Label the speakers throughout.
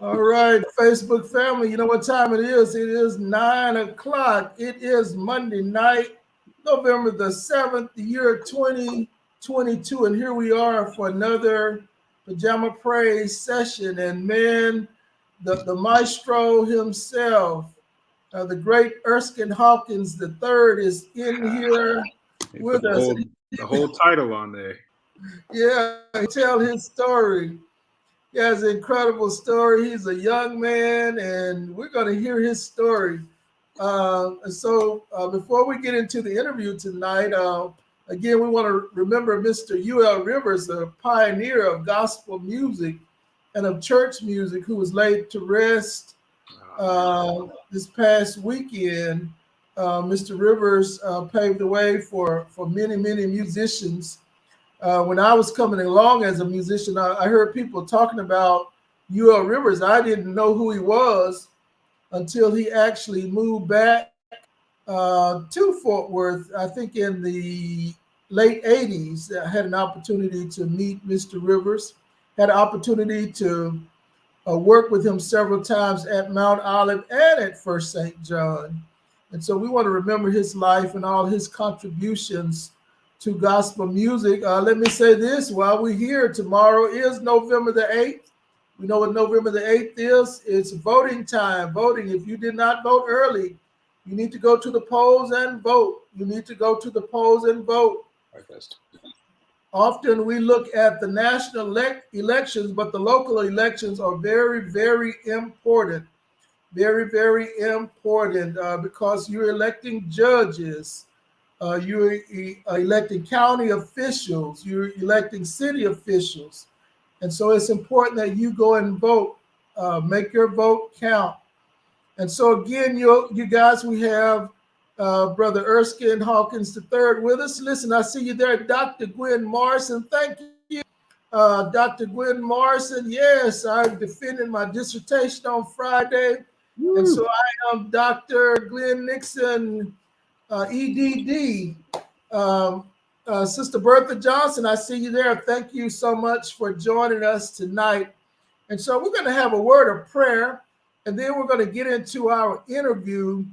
Speaker 1: All right, Facebook family, you know what time it is? It is 9 o'clock. It is Monday night, November the 7th, the year 2022. And here we are for another Pajama Praise session. And man, the maestro himself, the great Erskine Hawkins the third, is in here
Speaker 2: They put
Speaker 1: with us.
Speaker 2: the whole title on there.
Speaker 1: Yeah, he tell his story. He has an incredible story. He's a young man, and we're going to hear his story. Before we get into the interview tonight, again, we want to remember Mr. U.L. Rivers, a pioneer of gospel music and of church music, who was laid to rest this past weekend. Mr. Rivers paved the way for many, many musicians. When I was coming along as a musician, I heard people talking about U.L. Rivers. I didn't know who he was until he actually moved back to Fort Worth, I think in the late 80s. I had an opportunity to meet Mr. Rivers, had an opportunity to work with him several times at Mount Olive and at First St. John. And so we want to remember his life and all his contributions to gospel music. Let me say this while we're here. Tomorrow is November the 8th. We know what November the 8th is. It's voting time. Voting. If you did not vote early, you need to go to the polls and vote. You need to go to the polls and vote. Often we look at the national elections, but the local elections are very, very important. Very, very important because you're electing judges. You're electing county officials, you're electing city officials. And so it's important that you go and vote, make your vote count. And so again, you guys, we have Brother Erskine Hawkins III with us. Listen, I see you there, Dr. Gwen Morrison. Thank you, Dr. Gwen Morrison. Yes, I defended my dissertation on Friday. Woo. And so I am Dr. Glenn Nixon, EDD. Sister Bertha Johnson, I see you there. Thank you so much for joining us tonight. And so we're going to have a word of prayer, and then we're going to get into our interview.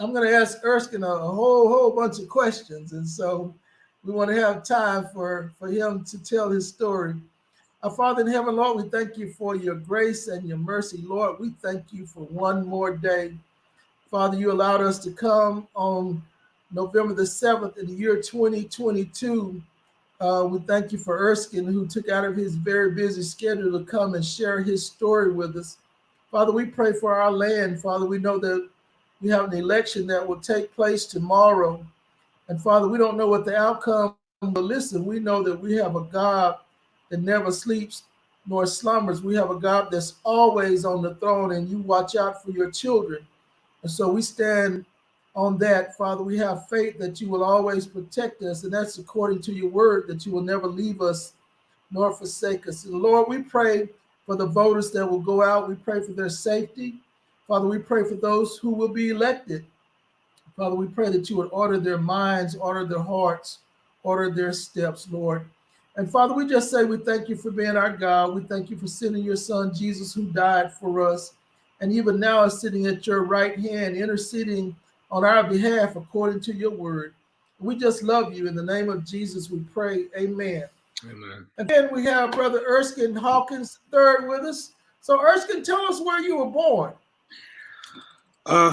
Speaker 1: I'm going to ask Erskine a whole bunch of questions, and so we want to have time for him to tell his story. Our Father in heaven, Lord, we thank you for your grace and your mercy. Lord, we thank you for one more day. Father, you allowed us to come on November the 7th in the year 2022. We thank you for Erskine, who took out of his very busy schedule to come and share his story with us. Father, we pray for our land. Father, we know that we have an election that will take place tomorrow. And Father, we don't know what the outcome, but listen, we know that we have a God that never sleeps nor slumbers. We have a God that's always on the throne, and you watch out for your children. And so we stand on that, Father. We have faith that you will always protect us, and that's according to your word, that you will never leave us nor forsake us. And Lord, we pray for the voters that will go out. We pray for their safety. Father, we pray for those who will be elected. Father, we pray that you would order their minds, order their hearts, order their steps, Lord. And Father, we just say we thank you for being our God. We thank you for sending your son, Jesus, who died for us, and even now is sitting at your right hand, interceding on our behalf according to your word. We just love you. In the name of Jesus, we pray. Amen.
Speaker 2: Amen.
Speaker 1: And then we have Brother Erskine Hawkins III with us. So Erskine, tell us where you were born.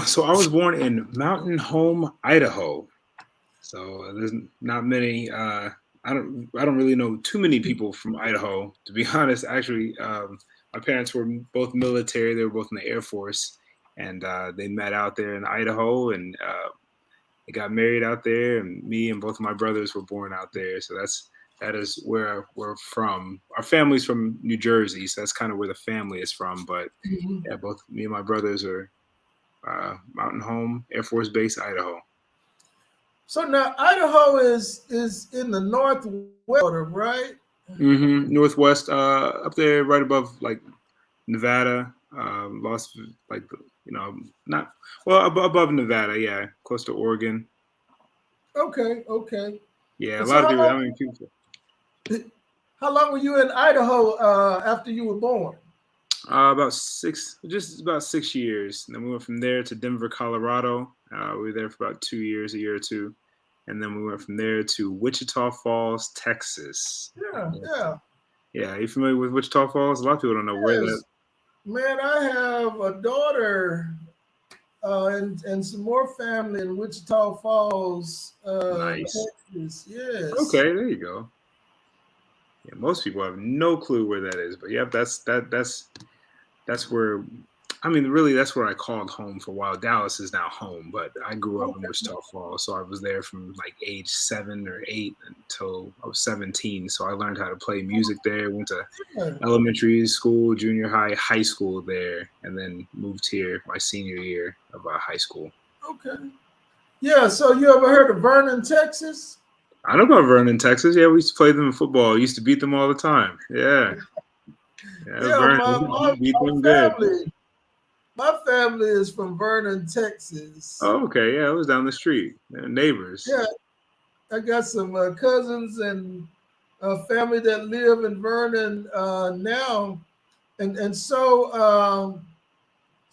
Speaker 2: So I was born in Mountain Home, Idaho. So there's not many. I don't really know too many people from Idaho, to be honest. Actually, my parents were both military. They were both in the Air Force, and they met out there in Idaho, and they got married out there. And me and both of my brothers were born out there. So that is where we're from. Our family's from New Jersey, so that's kind of where the family is from. But yeah, both me and my brothers are Mountain Home, Air Force Base, Idaho.
Speaker 1: So now Idaho is in the northwest, right?
Speaker 2: Mm-hmm. Northwest, up there, right above like Nevada, not well above Nevada, yeah, close to Oregon.
Speaker 1: Okay.
Speaker 2: Yeah,
Speaker 1: And
Speaker 2: a
Speaker 1: so
Speaker 2: lot of people. I mean, people.
Speaker 1: how long were you in Idaho after you were born?
Speaker 2: just about 6 years. And then we went from there to Denver, Colorado. We were there for about 2 years, a year or two. And then we went from there to Wichita Falls, Texas.
Speaker 1: Yeah.
Speaker 2: Yeah, are you familiar with Wichita Falls? A lot of people don't know where that.
Speaker 1: Man, I have a daughter and some more family in Wichita Falls,
Speaker 2: Nice.
Speaker 1: Texas. Yes.
Speaker 2: Okay, there you go. Yeah, most people have no clue where that is, but yeah, that's where. I mean, really, that's where I called home for a while. Dallas is now home, but I grew up in Wichita Falls, so I was there from like age 7 or 8 until I was 17. So I learned how to play music there. Went to elementary school, junior high, high school there, and then moved here my senior year of high school.
Speaker 1: Okay. Yeah. So you ever heard of Vernon, Texas?
Speaker 2: I know about Vernon, Texas. Yeah, we used to play them in football. I used to beat them all the time. Yeah. Vernon, beat them good.
Speaker 1: My family is from Vernon, Texas.
Speaker 2: Oh, okay. Yeah, it was down the street. They're neighbors.
Speaker 1: Yeah, I got some cousins and family that live in Vernon now, and so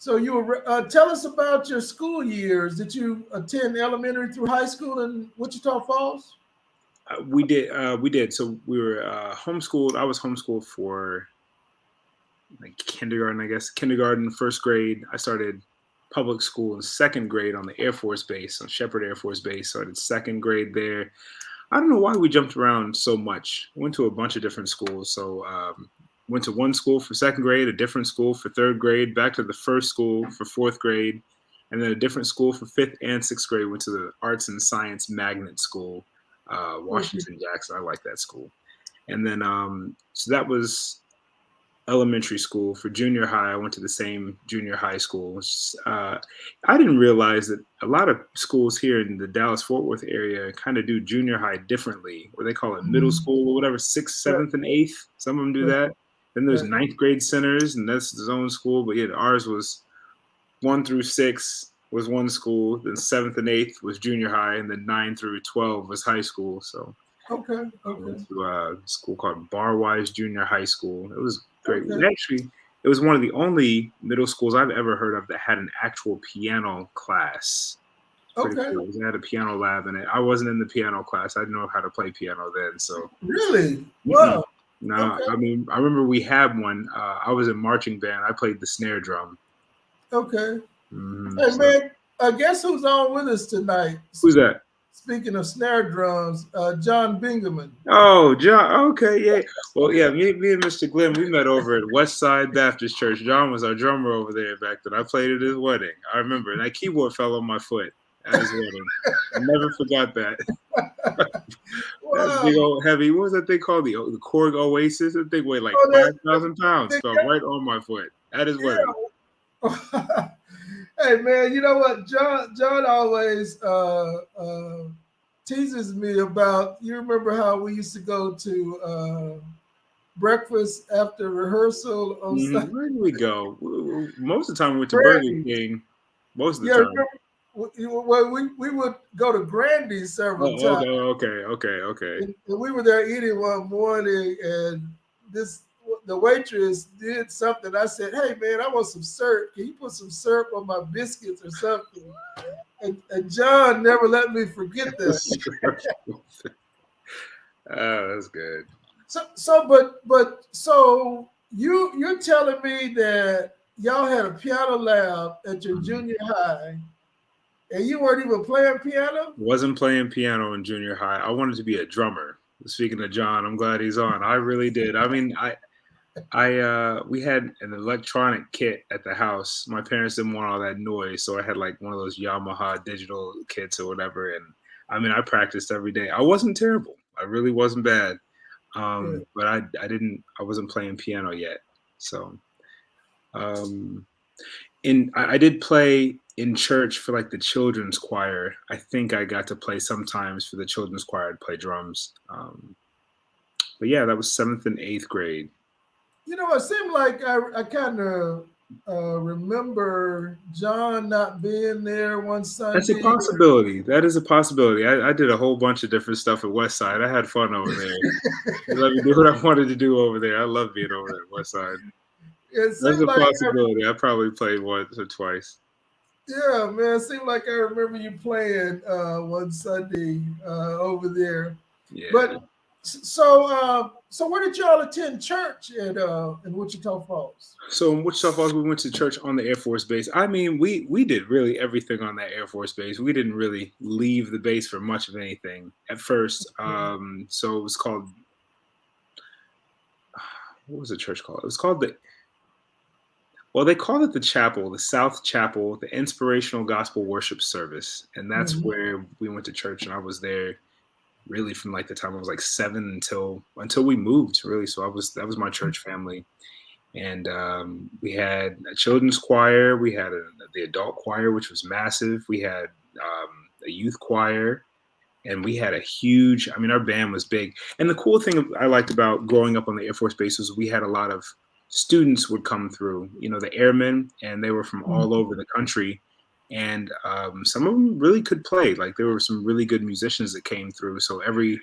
Speaker 1: you were tell us about your school years. Did you attend elementary through high school in Wichita Falls?
Speaker 2: We did. So we were homeschooled. I was homeschooled for like kindergarten, I guess. Kindergarten, first grade. I started public school in second grade on the Air Force Base, on Shepherd Air Force Base. Started second grade there. I don't know why we jumped around so much. Went to a bunch of different schools. So went to one school for second grade, a different school for third grade, back to the first school for fourth grade, and then a different school for fifth and sixth grade. Went to the Arts and Science Magnet School, Washington Jackson. I like that school. And then so that was elementary school. For junior high, I went to the same junior high school. I didn't realize that a lot of schools here in the Dallas-Fort Worth area kind of do junior high differently, or they call it middle school or whatever, 6th, 7th, and 8th. Some of them do that. Then there's ninth grade centers, and that's its own school. But yeah, ours was 1 through 6 was one school, then 7th and 8th was junior high, and then 9 through 12 was high school. So I went to a school called Barwise Junior High School. It was great. It was one of the only middle schools I've ever heard of that had an actual piano class. Cool. They had a piano lab in it. I wasn't in the piano class. I didn't know how to play piano then. So
Speaker 1: really, wow.
Speaker 2: No, I mean, I remember we had one. I was in marching band. I played the snare drum.
Speaker 1: Okay. Hey man, guess who's on with us tonight?
Speaker 2: Who's that?
Speaker 1: Speaking of snare drums, John Bingaman.
Speaker 2: Oh, John. Okay, yeah. Well, yeah, me and Mr. Glenn, we met over at Westside Baptist Church. John was our drummer over there back then. I played at his wedding. I remember. And that keyboard fell on my foot at his wedding. I never forgot that.
Speaker 1: Wow.
Speaker 2: That big old heavy, what was that thing called? The Korg Oasis? That thing weighed like 5,000 pounds. Fell right on my foot at his wedding.
Speaker 1: Hey man, you know what? John always teases me about. You remember how we used to go to breakfast after rehearsal on Sunday?
Speaker 2: Where did we go? Most of the time we went to Burger King. Most of the time.
Speaker 1: Well, we would go to Grandy's several times.
Speaker 2: Okay.
Speaker 1: And we were there eating one morning, and the waitress did something. I said, "Hey man, I want some syrup. Can you put some syrup on my biscuits or something?" And John never let me forget that.
Speaker 2: Oh, that's good.
Speaker 1: So you're telling me that y'all had a piano lab at your junior high, and you weren't even playing piano?
Speaker 2: Wasn't playing piano in junior high. I wanted to be a drummer. Speaking of John, I'm glad he's on. I really did. I mean, we had an electronic kit at the house. My parents didn't want all that noise, so I had like one of those Yamaha digital kits or whatever. And I mean, I practiced every day. I wasn't terrible. I really wasn't bad. But I wasn't playing piano yet. So, I did play in church for like the children's choir. I think I got to play sometimes for the children's choir. I'd play drums. But yeah, that was 7th and 8th grade.
Speaker 1: You know, it seemed like I kind of remember John not being there one Sunday.
Speaker 2: That's a possibility. That is a possibility. I did a whole bunch of different stuff at Westside. I had fun over there. They let me do what I wanted to do over there. I love being over there at Westside.
Speaker 1: It
Speaker 2: That's
Speaker 1: seemed
Speaker 2: a
Speaker 1: like
Speaker 2: possibility. I probably played once or twice.
Speaker 1: yeah, man. It seemed like I remember you playing one Sunday over there.
Speaker 2: Yeah.
Speaker 1: But so where did y'all attend church in Wichita Falls?
Speaker 2: So in Wichita Falls, we went to church on the Air Force Base. I mean, we did really everything on that Air Force Base. We didn't really leave the base for much of anything at first. So it was called, what was the church called? It was called well, they called it the chapel, the South Chapel, the Inspirational Gospel Worship Service, and that's
Speaker 1: Mhm.
Speaker 2: where we went to church. And I was there really from like the time I was like 7 until we moved. Really, so that was my church family. And we had a children's choir, we had the adult choir, which was massive. We had a youth choir, and we had a huge. I mean, our band was big. And the cool thing I liked about growing up on the Air Force Base was we had a lot of students would come through. You know, the airmen, and they were from all over the country. And some of them really could play. Like there were some really good musicians that came through. So every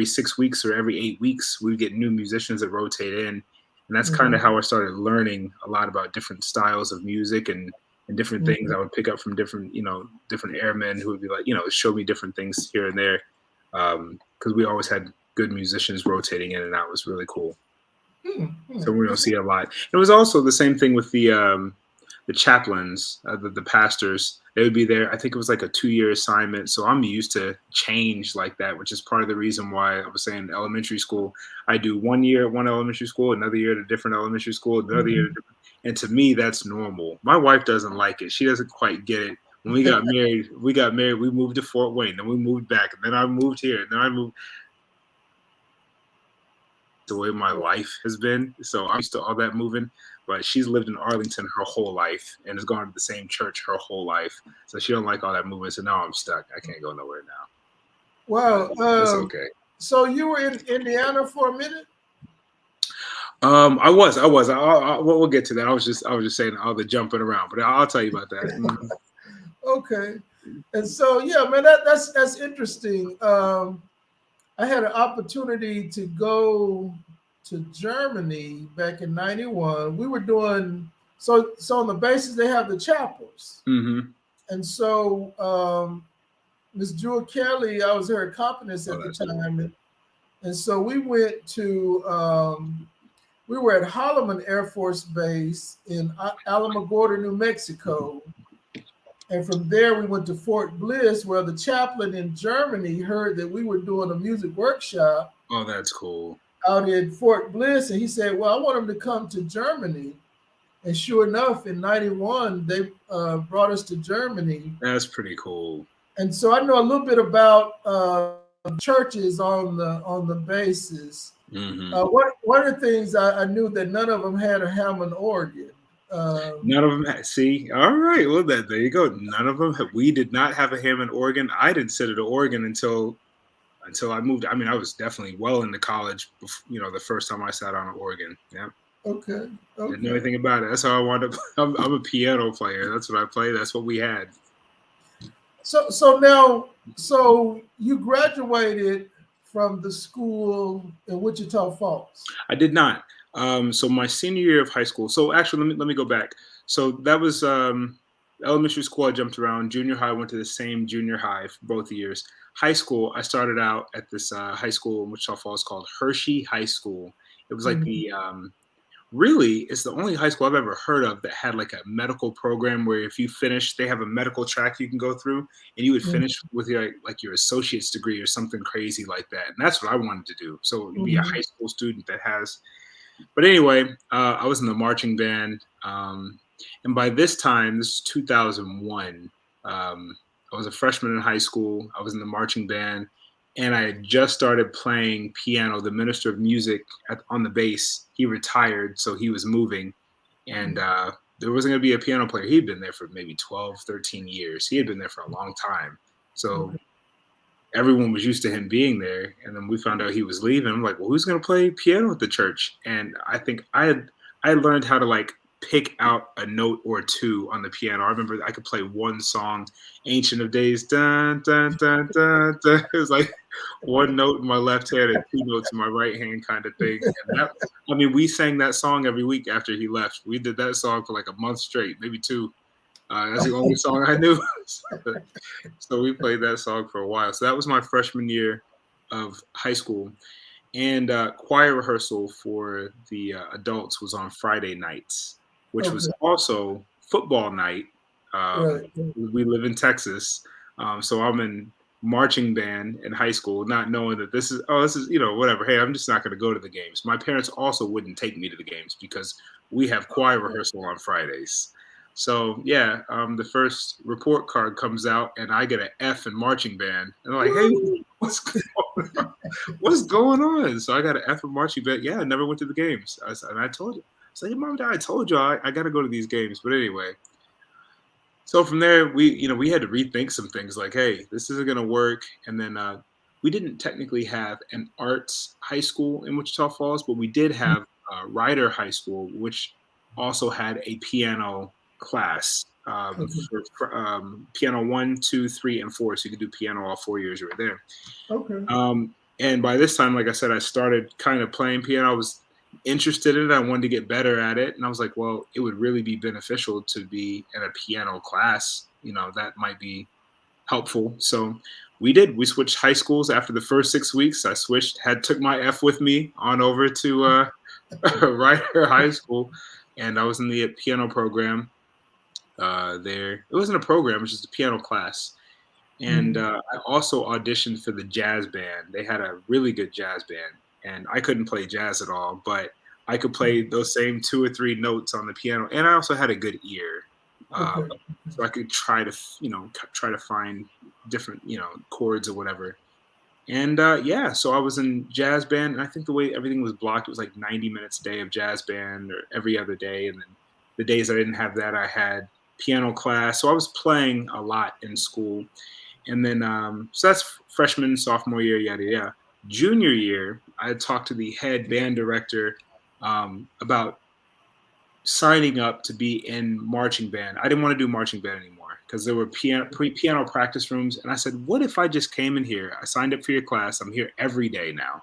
Speaker 2: 6 weeks or every 8 weeks, we would get new musicians that rotate in, and that's kind of
Speaker 1: Mhm.
Speaker 2: how I started learning a lot about different styles of music and different things
Speaker 1: Mhm.
Speaker 2: I would pick up from different airmen who would be like, show me different things here and there. Because we always had good musicians rotating in and out. It was really cool. So we don't see it a lot. It was also the same thing with the chaplains, the pastors. They would be there. I think it was like a 2-year assignment. So I'm used to change like that, which is part of the reason why I was saying elementary school. I do 1 year at one elementary school, another year at a different elementary school, another year at a
Speaker 1: Mhm.
Speaker 2: different. And to me, that's normal. My wife doesn't like it. She doesn't quite get it. When we got married, we moved to Fort Wayne, then we moved back, and then I moved here, and then I moved the way my life has been. So I'm used to all that moving. But she's lived in Arlington her whole life and has gone to the same church her whole life. So she don't like all that moving. So now I'm stuck. I can't go nowhere now. But
Speaker 1: Wow.
Speaker 2: it's okay.
Speaker 1: So you were in Indiana for a minute?
Speaker 2: I was. We'll get to that. I was just saying all the jumping around, but I'll tell you about that.
Speaker 1: Okay. And so yeah, man, that's interesting. I had an opportunity to go to Germany back in '91. We were doing so on the basis they have the chapels,
Speaker 2: Mm-hmm.
Speaker 1: and so Miss Jewel Kelly, I was her accompanist
Speaker 2: Oh,
Speaker 1: at the
Speaker 2: that's cool.
Speaker 1: time, and so we went to we were at Holloman Air Force Base in Alamogordo, New Mexico. And from there, we went to Fort Bliss, where the chaplain in Germany heard that we were doing a music workshop
Speaker 2: Oh, that's cool.
Speaker 1: out in Fort Bliss. And he said, well, I want him to come to Germany. And sure enough, in '91, they brought us to Germany.
Speaker 2: That's pretty cool.
Speaker 1: And so I know a little bit about churches on the basis.
Speaker 2: Mm-hmm.
Speaker 1: One of the things I knew that none of them had a Hammond organ.
Speaker 2: None of them see. All right, well, there you go. None of them. We did not have a Hammond organ. I didn't sit at an organ until I moved. I mean, I was definitely well into college. The first time I sat on an organ. Yeah,
Speaker 1: Okay,
Speaker 2: didn't know
Speaker 1: okay.
Speaker 2: anything about it. That's how I wound up. I'm a piano player. That's what I play. That's what we had.
Speaker 1: So you graduated from the school in Wichita Falls.
Speaker 2: I did not. So my senior year of high school. So actually, let me go back. So that was elementary school. I jumped around. Junior high, I went to the same junior high for both years. High school, I started out at this high school in Wichita Falls called Hershey High School. It was like
Speaker 1: Mhm,
Speaker 2: the really, it's the only high school I've ever heard of that had like a medical program where if you finish, they have a medical track you can go through, and you would
Speaker 1: mhm,
Speaker 2: finish with your associate's degree or something crazy like that. And that's what I wanted to do. So be a
Speaker 1: mhm,
Speaker 2: high school student that has. But anyway, I was in the marching band, and by this time, this is 2001. I was a freshman in high school. I was in the marching band, and I had just started playing piano. The minister of music on the bass, he retired, so he was moving, and there wasn't going to be a piano player. He'd been there for maybe 12, 13 years. He had been there for a long time. So
Speaker 1: okay.
Speaker 2: everyone was used to him being there. And then we found out he was leaving. I'm like, well, who's going to play piano at the church? And I think I had learned how to like pick out a note or two on the piano. I remember I could play one song, Ancient of Days, dun, dun, dun, dun, dun. It was like one note in my left hand and two notes in my right hand kind of thing. And that, I mean, we sang that song every week after he left. We did that song for like a month straight, maybe two. That's the only song I knew. So we played that song for a while. So that was my freshman year of high school. And choir rehearsal for the adults was on Friday nights, which was also football night. We live in Texas, so I'm in marching band in high school, not knowing that this is whatever. Hey, I'm just not going to go to the games. My parents also wouldn't take me to the games because we have choir rehearsal on Fridays. So yeah, the first report card comes out, and I get an F in marching band, and I'm like, hey, what's going on? What's going on? So I got an F in marching band. Yeah, I never went to the games. I told you. I said, hey, Mom, Dad, I told you I got to go to these games. But anyway, so from there, we had to rethink some things. Like, hey, this isn't going to work. And then we didn't technically have an arts high school in Wichita Falls, but we did have Ryder High School, which also had a piano class for piano 1, 2, 3, and 4. So you could do piano all 4 years you were there. And by this time, like I said, I started kind of playing piano. I was interested in it. I wanted to get better at it. And I was like, well, it would really be beneficial to be in a piano class. That might be helpful. So we did. We switched high schools after the first 6 weeks. I took my F with me on over to Ryder High School. And I was in the piano program there. It wasn't a program, it was just a piano class. And I also auditioned for the jazz band. They had a really good jazz band. And I couldn't play jazz at all, but I could play those same 2 or 3 notes on the piano. And I also had a good ear. So I could try to find different, chords or whatever. And so I was in jazz band. And I think the way everything was blocked, it was like 90 minutes a day of jazz band or every other day. And then the days I didn't have that, I had piano class. So I was playing a lot in school. And then, so that's freshman, sophomore year, yada, yada. Junior year, I had talked to the head band director about signing up to be in marching band. I didn't want to do marching band anymore because there were piano practice rooms. And I said, what if I just came in here? I signed up for your class. I'm here every day now.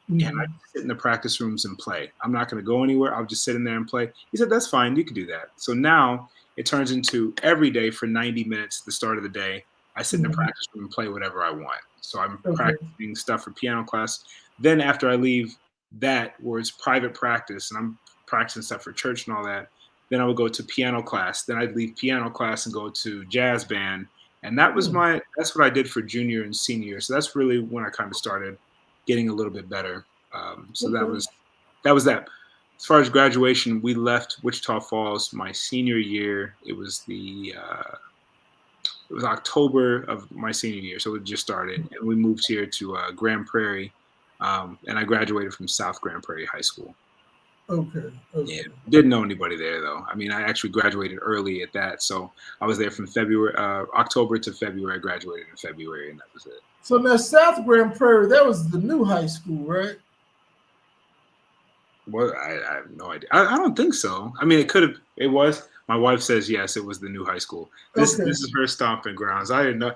Speaker 2: And I sit in the practice rooms and play. I'm not going to go anywhere. I'll just sit in there and play. He said, that's fine. You can do that. So now it turns into every day for 90 minutes at the start of the day. I sit in the practice room and play whatever I want. So I'm practicing stuff for piano class. Then after I leave that, where it's private practice, and I'm practicing stuff for church and all that, then I would go to piano class. Then I'd leave piano class and go to jazz band. And that's what I did for junior and senior year. So that's really when I kind of started getting a little bit better. That was that. As far as graduation, we left Wichita Falls my senior year. It was it was October of my senior year, so it just started. And we moved here to Grand Prairie, and I graduated from South Grand Prairie High School.
Speaker 1: Okay.
Speaker 2: Yeah, didn't know anybody there, though. I mean, I actually graduated early at that, so I was there from October to February. I graduated in February, and that was it.
Speaker 1: So now South Grand Prairie, that was the new high school, right?
Speaker 2: Well, I have no idea. I don't think so. I mean, it could have. It was. My wife says yes. It was the new high school. This is her stomping grounds. I didn't know.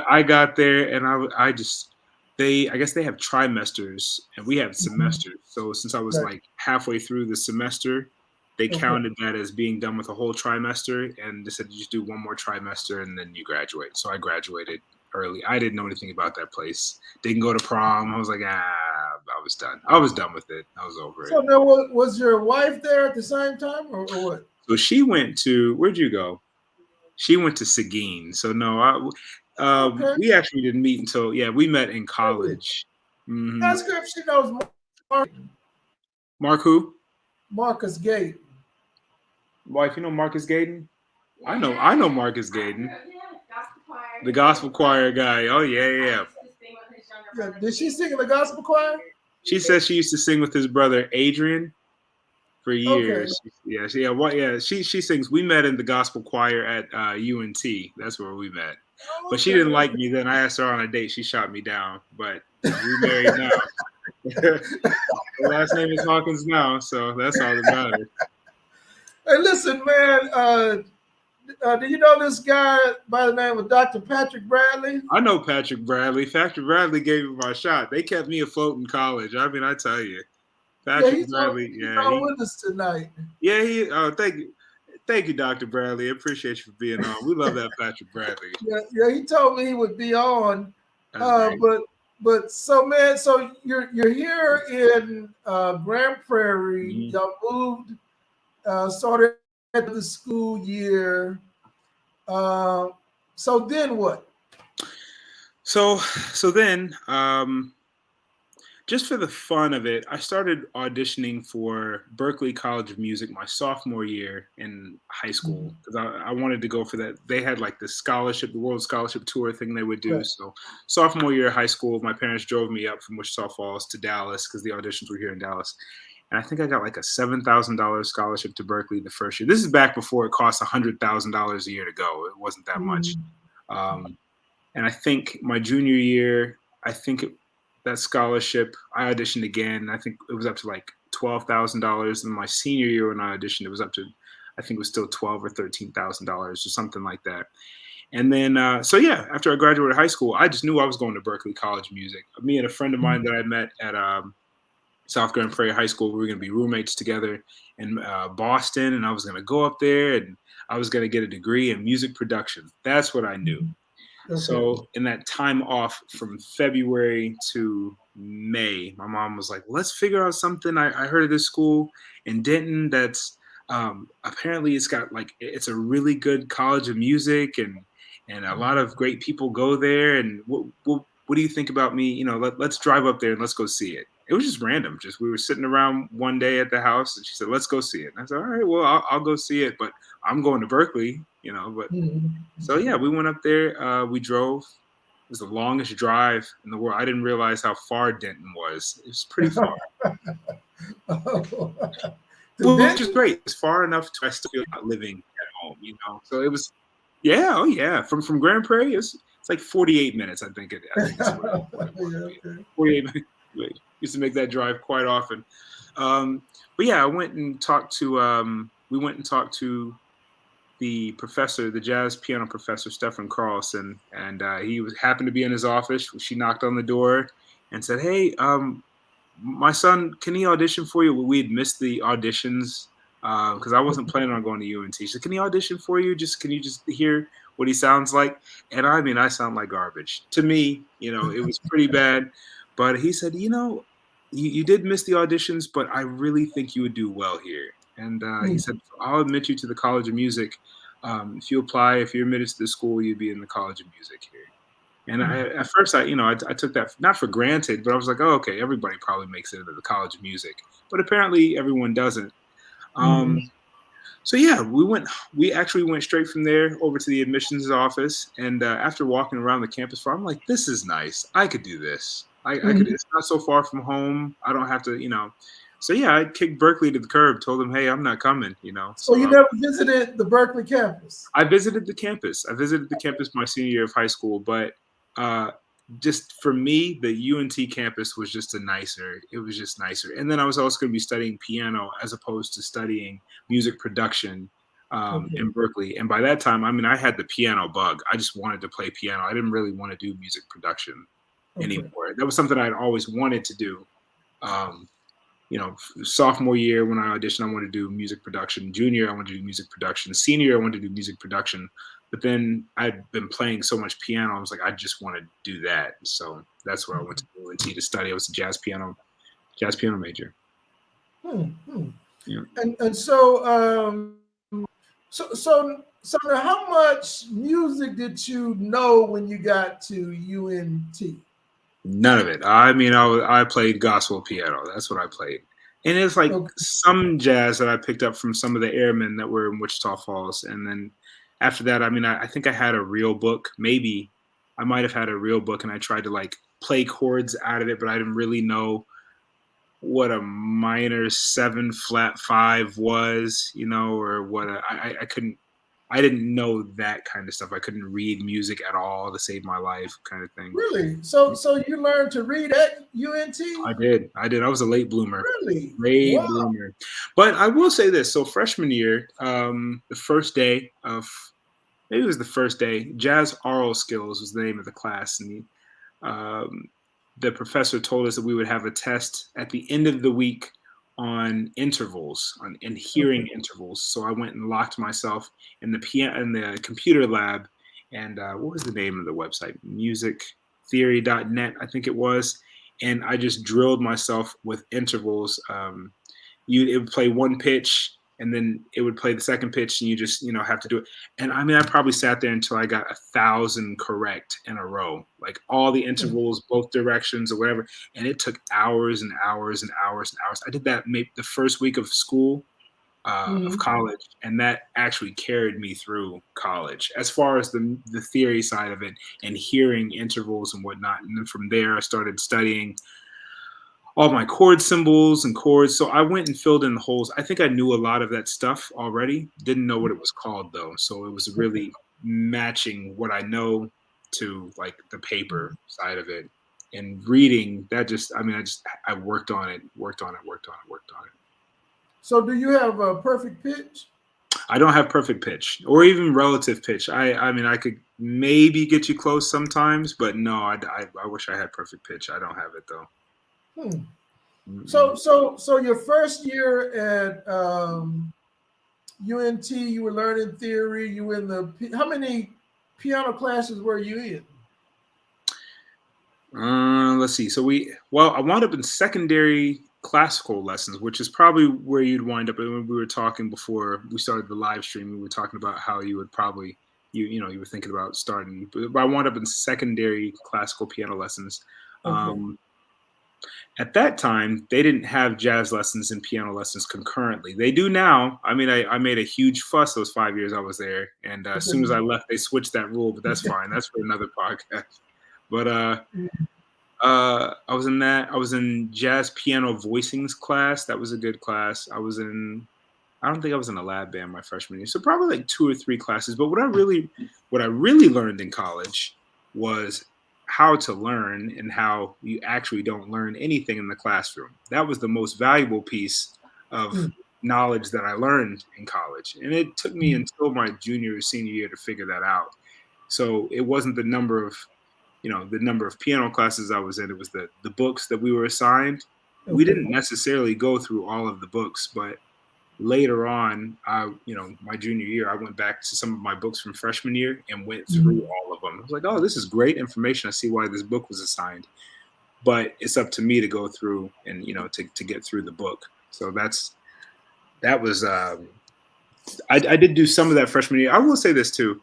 Speaker 2: I got there, and I guess they have trimesters, and we have semesters. So since I was like halfway through the semester, they counted that as being done with a whole trimester, and they said you just do one more trimester, and then you graduate. So I graduated early. I didn't know anything about that place. Didn't go to prom. I was like, I was done. I was done with it. I was over it.
Speaker 1: So now, was your wife there at the same time, or what?
Speaker 2: So she went to, where'd you go? She went to Seguin. So no, we actually didn't meet until, we met in college. Mm-hmm.
Speaker 1: That's good. She knows Mark.
Speaker 2: Mark who?
Speaker 1: Marcus Gayton.
Speaker 2: Wife, you know Marcus Gayton? I know Marcus Gayton. The gospel choir guy. Oh, yeah.
Speaker 1: Did she sing in the gospel choir?
Speaker 2: She says she used to sing with his brother Adrian for years. Okay. She sings. We met in the gospel choir at UNT. That's where we met. But she didn't like me then. I asked her on a date. She shot me down. But we're married now. Her last name is Hawkins now, so that's all that matters.
Speaker 1: Hey, listen, man. Do you know this guy by the name of Dr. Patrick Bradley?
Speaker 2: I know Patrick Bradley. Patrick Bradley gave me my shot. They kept me afloat in college. I mean, I tell you,
Speaker 1: Yeah,
Speaker 2: Patrick Bradley.
Speaker 1: he's
Speaker 2: Yeah,
Speaker 1: on with us tonight.
Speaker 2: he. Oh, thank you, Dr. Bradley. I appreciate you for being on. We love that Patrick Bradley.
Speaker 1: Yeah, he told me he would be on.
Speaker 2: That's great.
Speaker 1: But so man, so you're here in Grand Prairie.
Speaker 2: Mm-hmm.
Speaker 1: Y'all moved, started at the school year. So then what?
Speaker 2: So then, just for the fun of it, I started auditioning for Berklee College of Music my sophomore year in high school because I wanted to go for that. They had like the scholarship, the World Scholarship Tour thing they would do. Right. So sophomore year of high school, my parents drove me up from Wichita Falls to Dallas because the auditions were here in Dallas. And I think I got like a $7,000 scholarship to Berklee the first year. This is back before it cost $100,000 a year to go. It wasn't that much. And I think my junior year, that scholarship, I auditioned again. I think it was up to like $12,000. And my senior year when I auditioned, it was up to, I think it was still $12,000 or $13,000 or something like that. And then, after I graduated high school, I just knew I was going to Berklee College of Music. Me and a friend of mine that I met at South Grand Prairie High School, we were going to be roommates together in Boston, and I was going to go up there and I was going to get a degree in music production. That's what I knew. Okay. So in that time off from February to May, my mom was like, let's figure out something. I heard of this school in Denton that's apparently it's a really good college of music and a lot of great people go there. And what do you think about me? Let's drive up there and let's go see it. It was just random. Just we were sitting around one day at the house and she said, let's go see it. And I said, all right, well, I'll go see it, but I'm going to Berklee, So yeah, we went up there. We drove. It was the longest drive in the world. I didn't realize how far Denton was. It was pretty far. Which is great. It's far enough to I still feel like living at home, So it was, From Grand Prairie, it's like 48 minutes, I think. It's 48 minutes. Used to make that drive quite often. But yeah, I went and talked to, the professor, the jazz piano professor, Stefan Carlson, and he happened to be in his office. She knocked on the door and said, hey, my son, can he audition for you? We had missed the auditions because I wasn't planning on going to UNT. She said, can he audition for you? Can you just hear what he sounds like? And I mean, I sound like garbage. To me, it was pretty bad. But he said, you did miss the auditions, but I really think you would do well here. And he said, I'll admit you to the College of Music. If you apply, if you're admitted to the school, you'd be in the College of Music here. And at first, I took that not for granted, but I was like, oh, okay, everybody probably makes it into the College of Music. But apparently everyone doesn't. So yeah, we actually went straight from there over to the admissions office. And after walking around the campus floor, I'm like, this is nice. I could do this. I could. It's not so far from home. I don't have to, So yeah, I kicked Berklee to the curb. Told them, hey, I'm not coming.
Speaker 1: So you never visited the Berklee campus?
Speaker 2: I visited the campus. My senior year of high school, but just for me, the UNT campus was just nicer. It was just nicer. And then I was also going to be studying piano as opposed to studying music production in Berklee. And by that time, I had the piano bug. I just wanted to play piano. I didn't really want to do music production anymore. That was something I'd always wanted to do. Sophomore year when I auditioned, I wanted to do music production. Junior, I wanted to do music production. Senior, I wanted to do music production. But then I'd been playing so much piano, I was like, I just want to do that. So that's where I went to UNT to study. I was a jazz piano major.
Speaker 1: Yeah. And so now how much music did you know when you got to UNT?
Speaker 2: None of it. I played gospel piano. That's what I played. And it's like some jazz that I picked up from some of the airmen that were in Wichita Falls. And then after that, I think I had a real book. Maybe I might have had a real book and I tried to play chords out of it, but I didn't really know what a minor 7 flat 5 was, or what I couldn't. I didn't know that kind of stuff. I couldn't read music at all to save my life, kind of thing.
Speaker 1: Really? So you learned to read at UNT?
Speaker 2: I did. I was a late bloomer.
Speaker 1: Really?
Speaker 2: Late
Speaker 1: Wow.
Speaker 2: bloomer. But I will say this. So freshman year, the first day of, maybe it was the first day, Jazz Oral Skills was the name of the class. And the professor told us that we would have a test at the end of the week on intervals, and hearing intervals. So I went and locked myself in the computer lab. And what was the name of the website? Musictheory.net, I think it was. And I just drilled myself with intervals. It would play one pitch, and then it would play the second pitch, and you just have to do it. And I mean, I probably sat there until I got 1,000 correct in a row, like all the intervals, both directions or whatever. And it took hours and hours and hours and hours. I did that maybe the first week of school, of college, and that actually carried me through college as far as the theory side of it and hearing intervals and whatnot. And then from there, I started studying all my chord symbols and chords. So I went and filled in the holes. I think I knew a lot of that stuff already. Didn't know what it was called though. So it was really matching what I know to like the paper side of it. And reading that I worked on it.
Speaker 1: So do you have a perfect pitch?
Speaker 2: I don't have perfect pitch or even relative pitch. I mean, I could maybe get you close sometimes, but no, I wish I had perfect pitch. I don't have it though.
Speaker 1: So your first year at UNT, you were learning theory. You were in how many piano classes were you in?
Speaker 2: Let's see. So I wound up in secondary classical lessons, which is probably where you'd wind up. When we were talking before we started the live stream, we were talking about how you would probably you were thinking about starting. But I wound up in secondary classical piano lessons.
Speaker 1: Okay.
Speaker 2: At that time, they didn't have jazz lessons and piano lessons concurrently. They do now. I mean, I made a huge fuss those 5 years I was there. And as soon as I left, they switched that rule, but that's fine. That's for another podcast. But I was in that. I was in jazz piano voicings class. That was a good class. I don't think I was in a lab band my freshman year. So probably like 2 or 3 classes. But what I really learned in college was how to learn and how you actually don't learn anything in the classroom. That was the most valuable piece of knowledge that I learned in college. And it took me until my junior or senior year to figure that out. So it wasn't the number of piano classes I was in. It was the books that we were assigned. Okay. We didn't necessarily go through all of the books, but later on, my junior year, I went back to some of my books from freshman year and went through all of them. I was like, oh, this is great information. I see why this book was assigned. But it's up to me to go through and, to get through the book. So that was I did do some of that freshman year. I will say this too.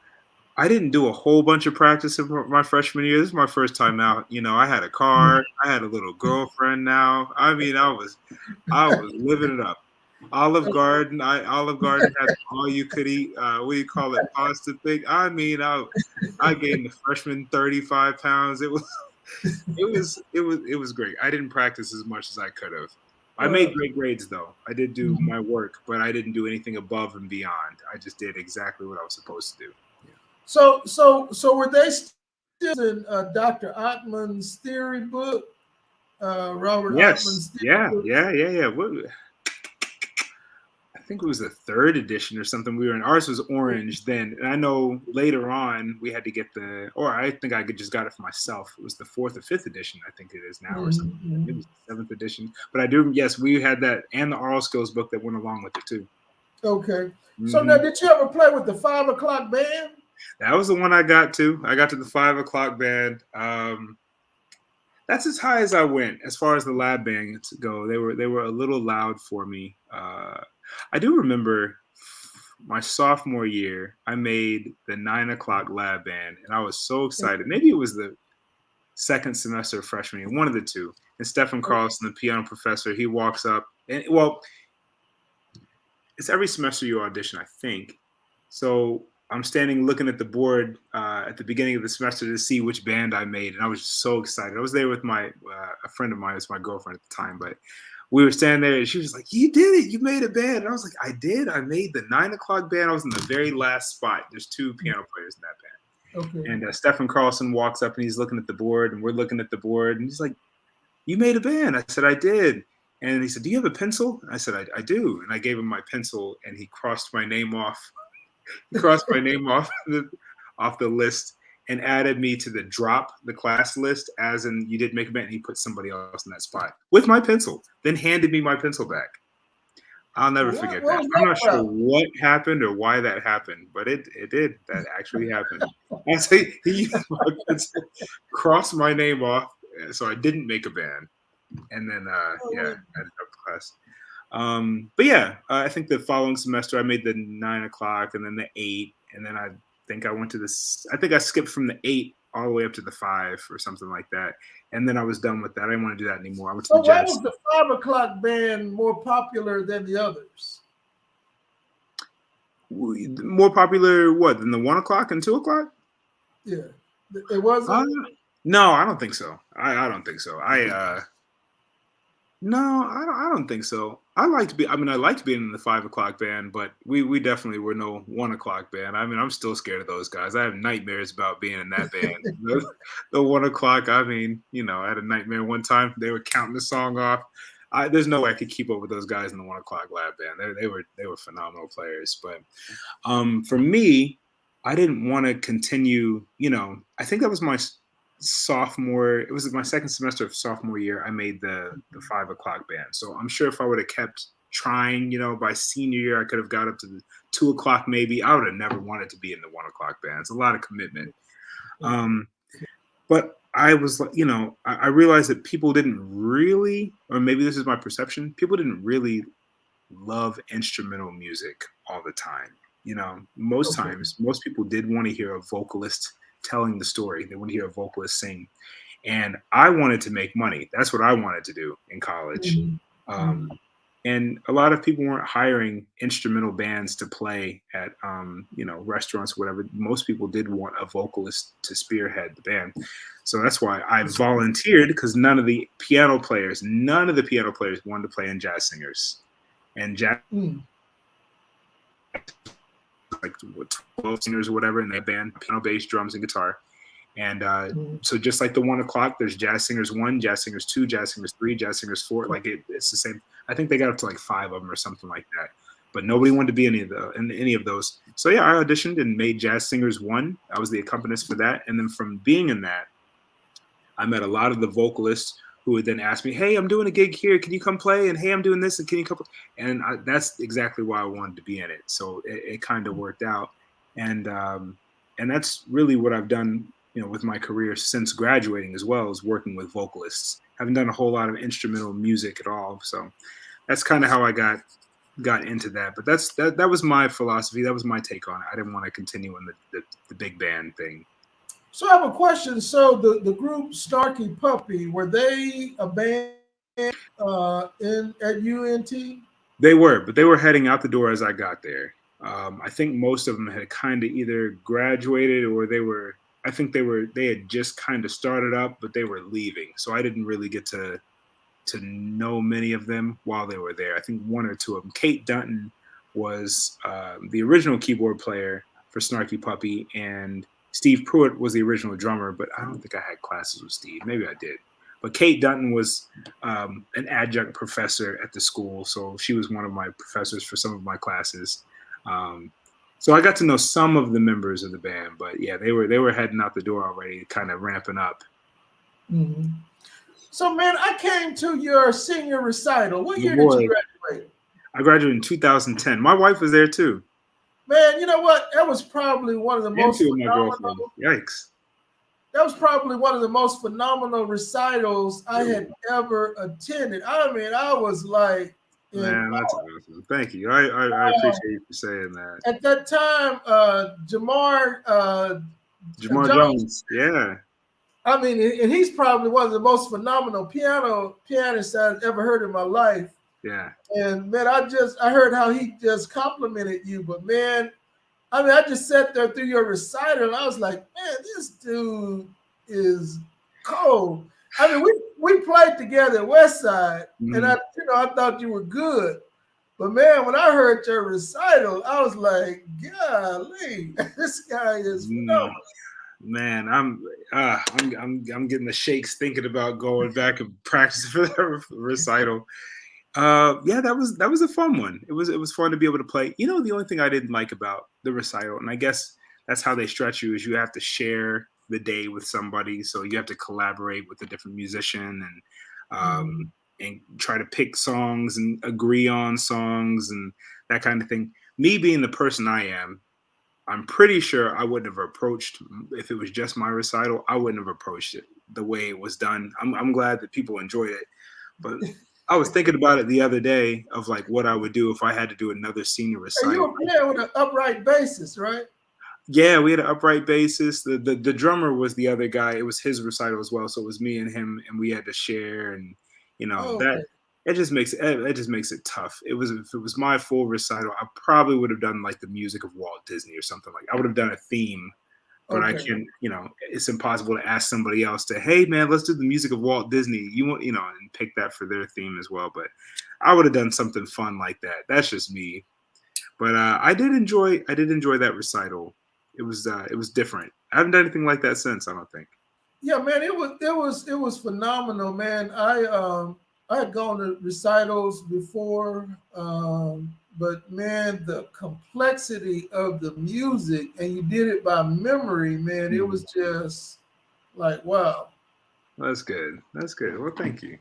Speaker 2: I didn't do a whole bunch of practice in my freshman year. This is my first time out. I had a car. I had a little girlfriend now. I mean, I was living it up. Olive Garden had all you could eat. What do you call it? Pasta thing. I mean, I gained the freshman 35 pounds. It was great. I didn't practice as much as I could have. I made great grades though. I did do my work, but I didn't do anything above and beyond. I just did exactly what I was supposed to do.
Speaker 1: Yeah. So were they still in Dr. Ottman's theory book? Robert Ottman's theory book?
Speaker 2: Yeah. I think it was the 3rd edition or something. Ours was orange then. And I know later on we had to get I think I just got it for myself. It was the 4th or 5th edition, I think it is now or something. It was the 7th edition. But we had that and the oral skills book that went along with it too.
Speaker 1: Okay. So now did you ever play with the 5 o'clock band?
Speaker 2: That was the one I got to. I got to the 5 o'clock band. That's as high as I went as far as the lab bands go. They were a little loud for me. I do remember my sophomore year, I made the 9 o'clock lab band, and I was so excited. Maybe it was the second semester of freshman year, one of the two. And Stephen Carlson, the piano professor, he walks up, and it's every semester you audition, I think. So I'm standing looking at the board at the beginning of the semester to see which band I made, and I was just so excited. I was there with a friend of mine, it's my girlfriend at the time, but we were standing there, and she was like, "You did it! You made a band!" And I was like, "I did. I made the 9 o'clock band. I was in the very last spot. There's 2 piano players in that band."
Speaker 1: Okay.
Speaker 2: And Stephen Carlson walks up, and he's looking at the board, and we're looking at the board, and he's like, "You made a band." I said, "I did." And he said, "Do you have a pencil?" I said, I do. And I gave him my pencil, and he crossed my name off. He crossed my name off the list and added me to the class list, as in you did make a band. And he put somebody else in that spot with my pencil, then handed me my pencil back. I'll never forget that. I'm not sure what happened or why that happened, but it did. That actually happened. I say he used my pencil, crossed my name off, so I didn't make a band. And then I ended up class. But yeah, I think the following semester I made the 9 o'clock and then the 8, and then I think I went to this. I think I skipped from the 8 all the way up to the 5 or something like that. And then I was done with that. I didn't want to do that anymore. I went to the jazz.
Speaker 1: Why was the 5 o'clock band more popular than the others?
Speaker 2: More popular what than the 1 o'clock and 2 o'clock?
Speaker 1: Yeah, it wasn't.
Speaker 2: No, I don't think so. I don't think so. No, I don't think so. I liked being in the 5 o'clock band, but we definitely were no 1 o'clock band. I mean, I'm still scared of those guys. I have nightmares about being in that band. the 1 o'clock, I mean, I had a nightmare one time. They were counting the song off. There's no way I could keep up with those guys in the 1 o'clock lab band. They were phenomenal players. But for me, I didn't want to continue, I think that was my sophomore. It was my second semester of sophomore year. I made the 5 o'clock band. So I'm sure if I would have kept trying, by senior year, I could have got up to the 2 o'clock maybe. I would have never wanted to be in the 1 o'clock band. It's a lot of commitment. But I was, I realized that people didn't really, or maybe this is my perception, people didn't really love instrumental music all the time. Most times, most people did want to hear a vocalist telling the story. They want to hear a vocalist sing. And I wanted to make money. That's what I wanted to do in college. And a lot of people weren't hiring instrumental bands to play at, restaurants, whatever. Most people did want a vocalist to spearhead the band. So that's why I volunteered, because none of the piano players wanted to play in Jazz Singers. And jazz, like 12 singers or whatever in that band, piano, bass, drums, and guitar. And so just like the 1 o'clock, there's Jazz Singers 1, Jazz Singers 2, Jazz Singers 3, Jazz Singers 4. Like it's the same. I think they got up to like 5 of them or something like that. But nobody wanted to be in any of those. So yeah, I auditioned and made Jazz Singers 1. I was the accompanist for that. And then from being in that, I met a lot of the vocalists who would then ask me, "Hey, I'm doing a gig here. Can you come play?" And "Hey, I'm doing this. And can you come?" And that's exactly why I wanted to be in it. So it kind of worked out. And that's really what I've done, with my career since graduating, as well as working with vocalists. I haven't done a whole lot of instrumental music at all. So that's kind of how I got into that. But that was my philosophy. That was my take on it. I didn't want to continue in the big band thing.
Speaker 1: So I have a question. So the group Snarky Puppy, were they a band at UNT?
Speaker 2: They were, but they were heading out the door as I got there. I think most of them had kind of either graduated or they had just kind of started up, but they were leaving. So I didn't really get to know many of them while they were there. I think 1 or 2 of them. Kate Dunton was the original keyboard player for Snarky Puppy, and Steve Pruitt was the original drummer, but I don't think I had classes with Steve. Maybe I did. But Kate Dunton was an adjunct professor at the school, so she was one of my professors for some of my classes. So I got to know some of the members of the band, but yeah, they were heading out the door already, kind of ramping up.
Speaker 1: Mm-hmm. So man, I came to your senior recital. What year did you graduate?
Speaker 2: I graduated in 2010. My wife was there too.
Speaker 1: Man, you know what? That was probably one of the most phenomenal.
Speaker 2: Yikes.
Speaker 1: That was probably one of the most phenomenal recitals I had ever attended. I mean, I was like,
Speaker 2: man, that's awesome. Thank you. I appreciate you for saying that.
Speaker 1: At that time, Jamar
Speaker 2: Jones, yeah.
Speaker 1: I mean, and he's probably one of the most phenomenal pianists I've ever heard in my life.
Speaker 2: Yeah.
Speaker 1: And man, I heard how he just complimented you, but man, I mean, I just sat there through your recital and I was like, man, this dude is cold. I mean, we played together at West Side, and
Speaker 2: Mhm.
Speaker 1: I thought you were good. But man, when I heard your recital, I was like, golly, this guy is
Speaker 2: Mm,
Speaker 1: phenomenal.
Speaker 2: man, I'm getting the shakes thinking about going back and practicing for that recital. Yeah, that was a fun one. It was fun to be able to play. You know, the only thing I didn't like about the recital, and I guess that's how they stretch you, is you have to share the day with somebody, so you have to collaborate with a different musician
Speaker 1: Mhm.
Speaker 2: and try to pick songs and agree on songs and that kind of thing. Me being the person I am, I'm pretty sure I wouldn't have approached if it was just my recital. I wouldn't have approached it the way it was done. I'm glad that people enjoyed it, but I was thinking about it the other day of like what I would do if I had to do another senior
Speaker 1: And you
Speaker 2: recital.
Speaker 1: were playing with an upright bassist, right?
Speaker 2: Yeah, we had an upright bassist. The drummer was the other guy. It was his recital as well, so it was me and him, and we had to share. And
Speaker 1: Oh,
Speaker 2: that
Speaker 1: okay.
Speaker 2: it just makes it tough. It was if it was my full recital, I probably would have done like the music of Walt Disney or something like. I would have done a theme, but I
Speaker 1: Okay.
Speaker 2: can it's impossible to ask somebody else to, hey man, let's do the music of Walt Disney. You want and pick that for their theme as well. But I would have done something fun like that. That's just me. But I did enjoy that recital. It was different. I haven't done anything like that since. I don't think.
Speaker 1: Yeah, man, it was phenomenal, man. I had gone to recitals before, but man, the complexity of the music, and you did it by memory, man. It was
Speaker 2: Mhm.
Speaker 1: just like wow.
Speaker 2: That's good. That's good. Well, thank you.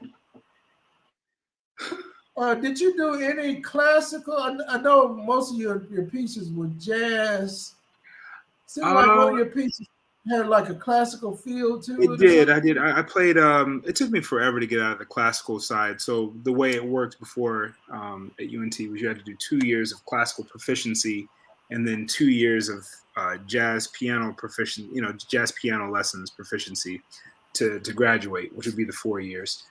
Speaker 1: Did you do any classical? I know most of your pieces were jazz. Seemed like one
Speaker 2: Uh,
Speaker 1: of your pieces had like a classical feel to
Speaker 2: it
Speaker 1: it or
Speaker 2: did.
Speaker 1: something.
Speaker 2: I did. I played. It took me forever to get out of the classical side. So the way it worked before at UNT was you had to do 2 years of classical proficiency, and then 2 years of jazz piano proficient. Jazz piano lessons proficiency to graduate, which would be the 4 years.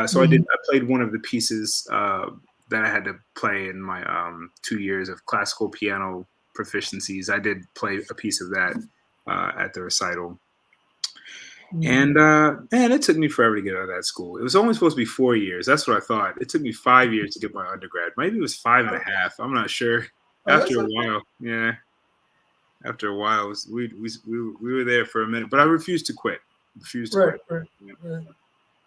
Speaker 2: So I did.
Speaker 1: Mhm.
Speaker 2: I played one of the pieces that I had to play in my 2 years of classical piano proficiencies. I did play a piece of that at the recital.
Speaker 1: Mhm.
Speaker 2: And man, it took me forever to get out of that school. It was only supposed to be 4 years. That's what I thought. It took me 5 years to get my undergrad. Maybe it was five and a half. I'm not sure.
Speaker 1: Oh,
Speaker 2: After
Speaker 1: that's
Speaker 2: a
Speaker 1: okay.
Speaker 2: while, yeah. After a while, we were there for a minute, but I refused to quit. Refused to
Speaker 1: Right,
Speaker 2: quit.
Speaker 1: right,
Speaker 2: Yeah.
Speaker 1: right.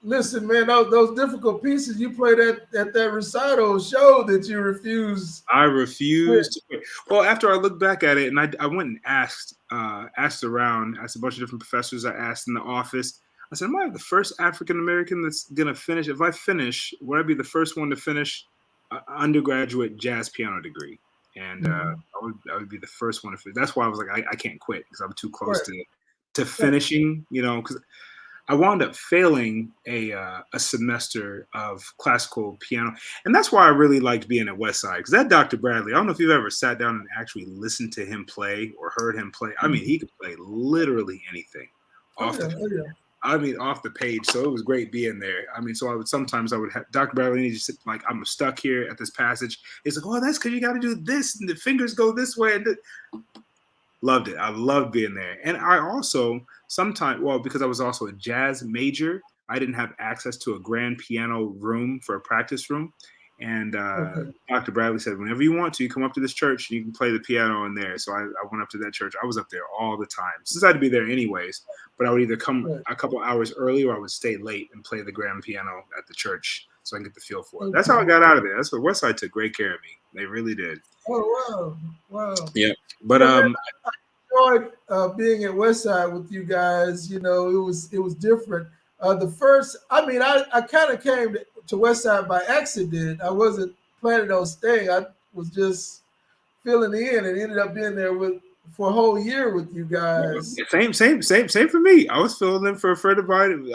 Speaker 1: Listen, man, those difficult pieces you played at that recital show that you refuse
Speaker 2: I
Speaker 1: to quit.
Speaker 2: refused to quit. Well, after I looked back at it, and I went and asked around, asked a bunch of different professors. I asked in the office. I said, "Am I the first African American that's gonna finish? If I finish, would I be the first one to finish an undergraduate jazz piano degree?" And
Speaker 1: Mhm.
Speaker 2: I would be the first one to finish. That's why I was like, I can't quit because I'm too close
Speaker 1: Right,
Speaker 2: to
Speaker 1: right.
Speaker 2: finishing. Because I wound up failing a semester of classical piano, and that's why I really liked being at Westside. Because that Dr. Bradley, I don't know if you've ever sat down and actually listened to him play or heard him play. I mean,
Speaker 1: Mhm.
Speaker 2: he could play literally anything
Speaker 1: Oh
Speaker 2: off
Speaker 1: yeah,
Speaker 2: the.
Speaker 1: oh yeah.
Speaker 2: I mean, off the page. So it was great being there. I mean, so I would have Dr. Bradley and he just sit, like, I'm stuck here at this passage. He's like, oh, that's because you got to do this, and the fingers go this way, and loved it. I loved being there. And I also sometimes, well, because I was also a jazz major, I didn't have access to a grand piano room for a practice room. And
Speaker 1: Okay.
Speaker 2: Dr. Bradley said, whenever you want to, you come up to this church and you can play the piano in there. So I went up to that church. I was up there all the time since I had to be there anyways. But I would either come
Speaker 1: Right.
Speaker 2: a couple hours early or I would stay late and play the grand piano at the church so I can get the feel for it. That's how I
Speaker 1: Okay.
Speaker 2: got out of there. That's what Westside took great care of me. They really did.
Speaker 1: Oh wow. Wow.
Speaker 2: Yeah. But
Speaker 1: Yeah, man, I enjoyed being at Westside with you guys. It was different. The first, I mean, I kind of came to Westside by accident. I wasn't planning on staying. I was just filling in and ended up being there for a whole year with you guys.
Speaker 2: Same for me. I was filling in for a friend of mine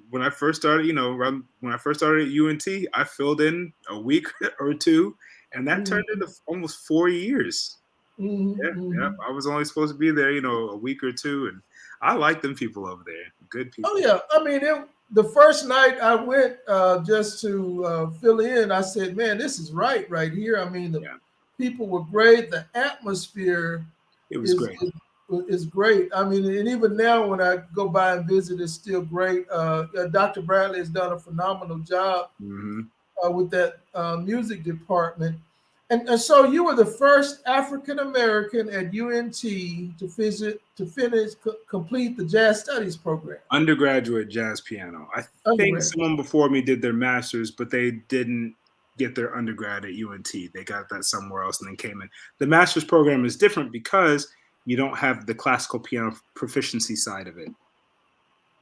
Speaker 2: when I first started. When I first started at UNT, I filled in a week or two, and that turned
Speaker 1: Mhm.
Speaker 2: into almost 4 years.
Speaker 1: Mhm.
Speaker 2: Yeah, yeah.
Speaker 1: Mhm.
Speaker 2: I was only supposed to be there, a week or two, and I like them people over there. Good
Speaker 1: Oh
Speaker 2: people.
Speaker 1: yeah, I mean, the first night I went just to fill in, I said, "Man, this is right here." I mean, the
Speaker 2: Yeah,
Speaker 1: people were great. The atmosphere
Speaker 2: it was
Speaker 1: is
Speaker 2: great.
Speaker 1: is great. I mean, and even now when I go by and visit, it's still great. Dr. Bradley has done a phenomenal job
Speaker 2: Mm-hmm.
Speaker 1: with that music department. And so you were the first African American at UNT complete the jazz studies program.
Speaker 2: Undergraduate jazz piano. I think
Speaker 1: Undergrad.
Speaker 2: someone before me did their master's, but they didn't get their undergrad at UNT. They got that somewhere else and then came in. The master's program is different because you don't have the classical piano proficiency side of it.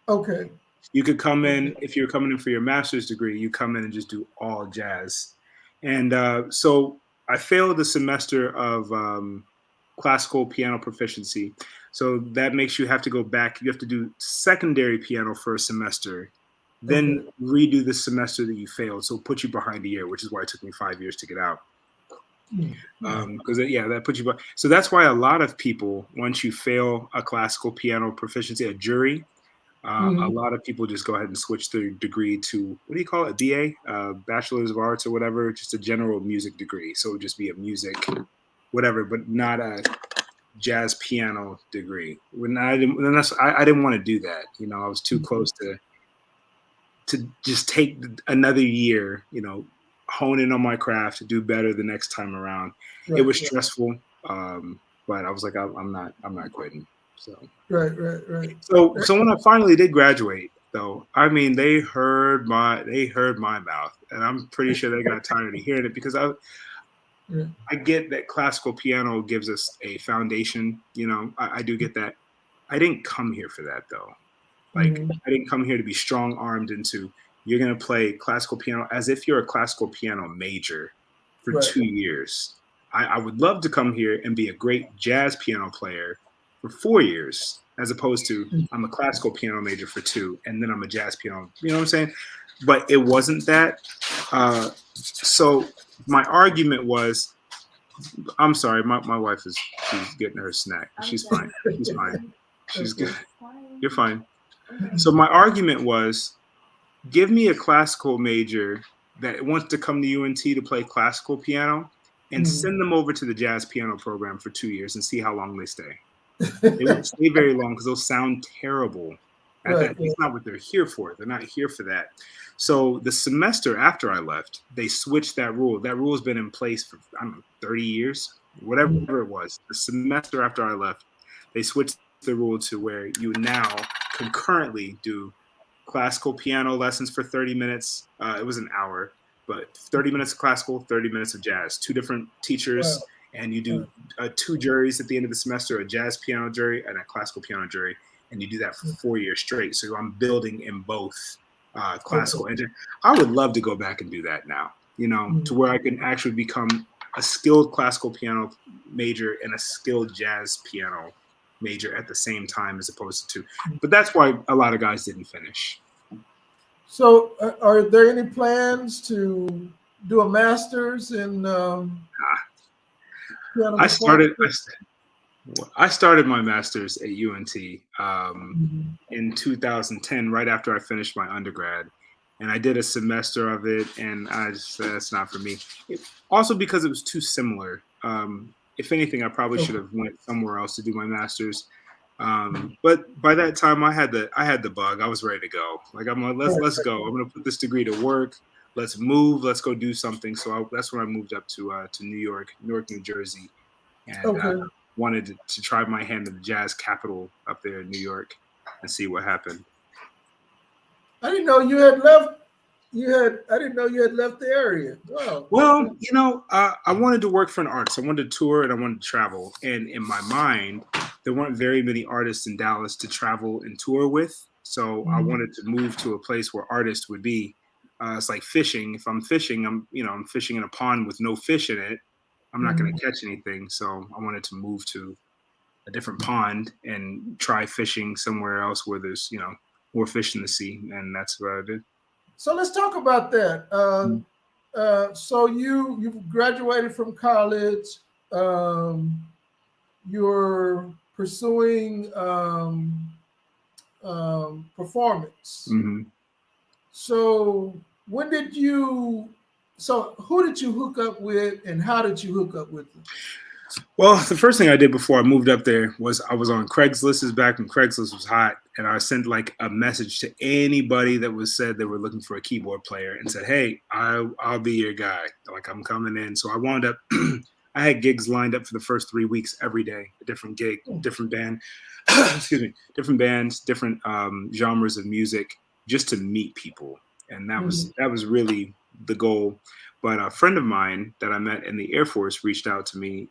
Speaker 1: Okay.
Speaker 2: You could come in, if you're coming in for your master's degree, you come in and just do all jazz. And so I failed a semester of classical piano proficiency. So that makes you have to go back. You have to do secondary piano for a semester, then redo the semester that you failed. So put you behind a year, which is why it took me 5 years to get out. Because that puts you. So that's why a lot of people, once you fail a classical piano proficiency, a jury, a lot of people just go ahead and switch their degree to, what do you call it, a BA, Bachelor's of Arts or whatever, just a general music degree. So it would just be a music, whatever, but not a jazz piano degree. I didn't want to do that. You know, I was too close to just take another year, you know, hone in on my craft to do better the next time around. Right, it was stressful, but I was like, I'm not quitting. So
Speaker 1: right.
Speaker 2: So when I finally did graduate, though, I mean, they heard my mouth, and I'm pretty sure they got tired of hearing it because I get that classical piano gives us a foundation. You know, I do get that. I didn't come here for that, though. Like, I didn't come here to be strong-armed into, you're going to play classical piano as if you're a classical piano major for 2 years. I would love to come here and be a great jazz piano player for 4 years, as opposed to I'm a classical piano major for 2, and then I'm a jazz piano. You know what I'm saying? But it wasn't that. So my argument was, I'm sorry, my wife she's getting her snack. She's fine. She's fine. She's good. You're fine. So my argument was, give me a classical major that wants to come to UNT to play classical piano and send them over to the jazz piano program for 2 years and see how long they stay. They won't stay very long because they'll sound terrible. That's not what they're here for. They're not here for that. So the semester after I left, they switched that rule. That rule has been in place for, I don't know, 30 years, whatever it was. The semester after I left, they switched the rule to where you now concurrently do classical piano lessons for 30 minutes. It was an hour, but 30 minutes of classical, 30 minutes of jazz. 2 different teachers. Wow. And you do 2 juries at the end of the semester, a jazz piano jury and a classical piano jury. And you do that for 4 years straight. So I'm building in both classical and jazz. I would love to go back and do that now, you know, to where I can actually become a skilled classical piano major and a skilled jazz piano major at the same time, as opposed to 2. But that's why a lot of guys didn't finish.
Speaker 1: So are there any plans to do a master's in
Speaker 2: I started my master's at UNT in 2010, right after I finished my undergrad, and I did a semester of it, and I just said that's not for me. Also because it was too similar. If anything, I probably should have went somewhere else to do my master's. But by that time, I had the bug. I was ready to go. Like, I'm like, let's go. I'm gonna put this degree to work. Let's move. Let's go do something. So that's when I moved up to New York, New Jersey, and wanted to try my hand in the jazz capital up there in New York and see what happened.
Speaker 1: I didn't know you had left. I didn't know you had left the area. Wow.
Speaker 2: Well, you know, I wanted to work for an artist. I wanted to tour and I wanted to travel. And in my mind, there weren't very many artists in Dallas to travel and tour with. So I wanted to move to a place where artists would be. It's like fishing. If I'm fishing, I'm fishing in a pond with no fish in it. I'm not going to catch anything. So I wanted to move to a different pond and try fishing somewhere else where there's, you know, more fish in the sea. And that's what I did.
Speaker 1: So let's talk about that. So you've graduated from college. You're pursuing performance. So who did you hook up with, and how did you hook up with them?
Speaker 2: Well, the first thing I did before I moved up there was I was on Craigslist. This is back when Craigslist was hot, and I sent like a message to anybody that was said they were looking for a keyboard player and said, "Hey, I'll be your guy. Like I'm coming in." So I wound up. I had gigs lined up for the first 3 weeks every day, a different gig, different band. Excuse me, different bands, different genres of music, just to meet people, and that was really the goal. But a friend of mine that I met in the Air Force reached out to me.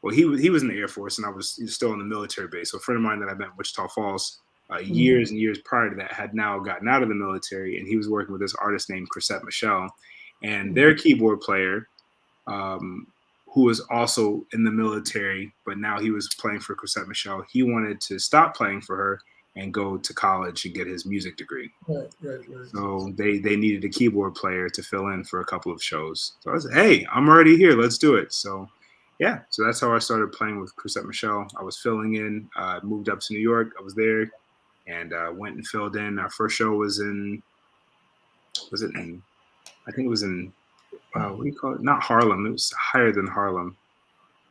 Speaker 2: Well, he was in the Air Force, and I was still in the military base. So a friend of mine that I met in Wichita Falls years and years prior to that had now gotten out of the military, and he was working with this artist named Chrisette Michelle, and their keyboard player, who was also in the military, but now he was playing for Chrisette Michelle. He wanted to stop playing for her and go to college and get his music degree.
Speaker 1: Right.
Speaker 2: So they needed a keyboard player to fill in for a couple of shows. So I said, "Hey, I'm already here. Let's do it." So yeah, so that's how I started playing with Chrisette Michelle. I was filling in, moved up to New York. I was there and went and filled in. Our first show was in, I think it was in, what do you call it? Not Harlem. It was higher than Harlem.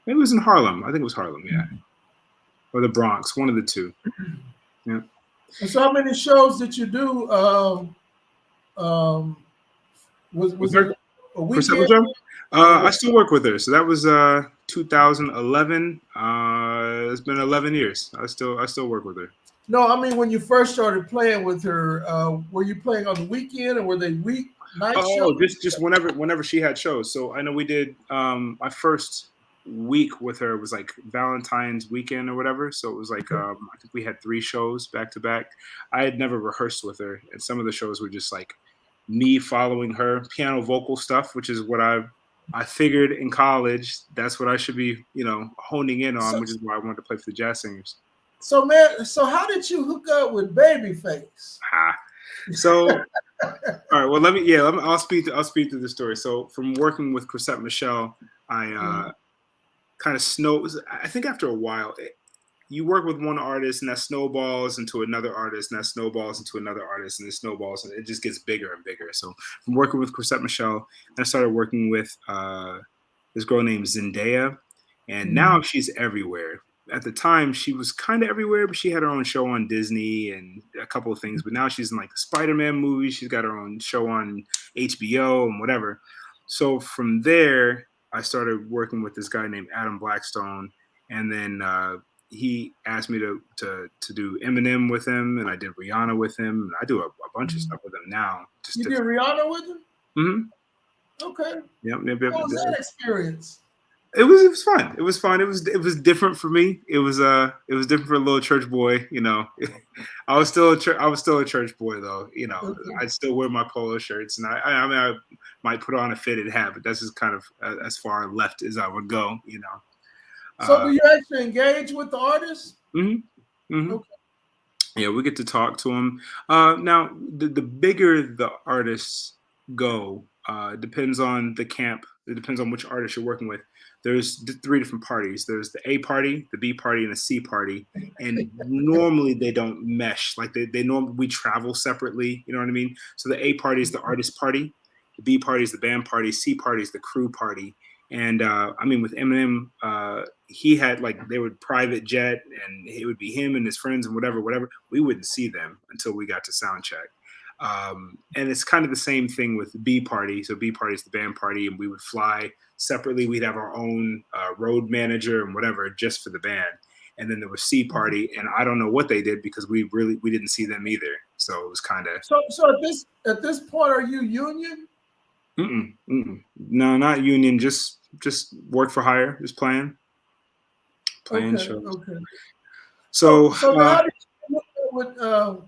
Speaker 2: It was in Harlem. I think it was Harlem, yeah. Or the Bronx, one of the two. Yeah.
Speaker 1: And so how many shows did you do? Was it a weekend?
Speaker 2: I still work with her. So that was 2011. It's been 11 years. I still work with her.
Speaker 1: No, I mean when you first started playing with her, were you playing on the weekend or were they night shows?
Speaker 2: Just whenever she had shows. So I know we did my first week with her was like Valentine's weekend or whatever. So it was like I think we had 3 shows back to back. I had never rehearsed with her, and some of the shows were just like me following her piano vocal stuff, which is what I figured in college that's what I should be, honing in on, which is why I wanted to play for the Jazz Singers.
Speaker 1: So man, so how did you hook up with Babyface?
Speaker 2: So all right, well I'll speak to the story. So from working with Chrisette Michelle, I kind of I think after a while, you work with one artist and that snowballs into another artist and that snowballs into another artist and it snowballs and it just gets bigger and bigger. So from working with Chrisette Michelle, I started working with this girl named Zendaya, and now she's everywhere. At the time, she was kind of everywhere, but she had her own show on Disney and a couple of things. But now she's in like the Spider-Man movie. She's got her own show on HBO and whatever. So from there, I started working with this guy named Adam Blackstone, and then he asked me to do Eminem with him, and I did Rihanna with him, and I do a bunch of stuff with him now.
Speaker 1: You did Rihanna with him?
Speaker 2: Mm-hmm.
Speaker 1: Okay.
Speaker 2: Yep.
Speaker 1: What was that experience?
Speaker 2: It was fun. It was fun. It was different for me. It was different for a little church boy. I was still a church boy though.
Speaker 1: Okay.
Speaker 2: I'd still wear my polo shirts, and I might put on a fitted hat, but that's just kind of as far left as I would go.
Speaker 1: So do you actually engage with the artist?
Speaker 2: Mm-hmm. Mm-hmm.
Speaker 1: Okay.
Speaker 2: Yeah, we get to talk to them. Now, the bigger the artists go, depends on the camp. It depends on which artist you're working with. There's 3 different parties. There's the A party, the B party, and the C party. And normally they don't mesh. Like they normally, we travel separately. You know what I mean? So the A party is the artist party. The B party is the band party. C party is the crew party. And with Eminem, he had they would private jet, and it would be him and his friends and whatever. We wouldn't see them until we got to sound check. And it's kind of the same thing with B party. So B party is the band party, and we would fly separately. We'd have our own road manager and whatever just for the band. And then there was C party, and I don't know what they did because we didn't see them either. So it was kind of.
Speaker 1: So at this point, are you union?
Speaker 2: No, not union. Just work for hire. Just playing shows.
Speaker 1: Okay.
Speaker 2: So
Speaker 1: how did you look with a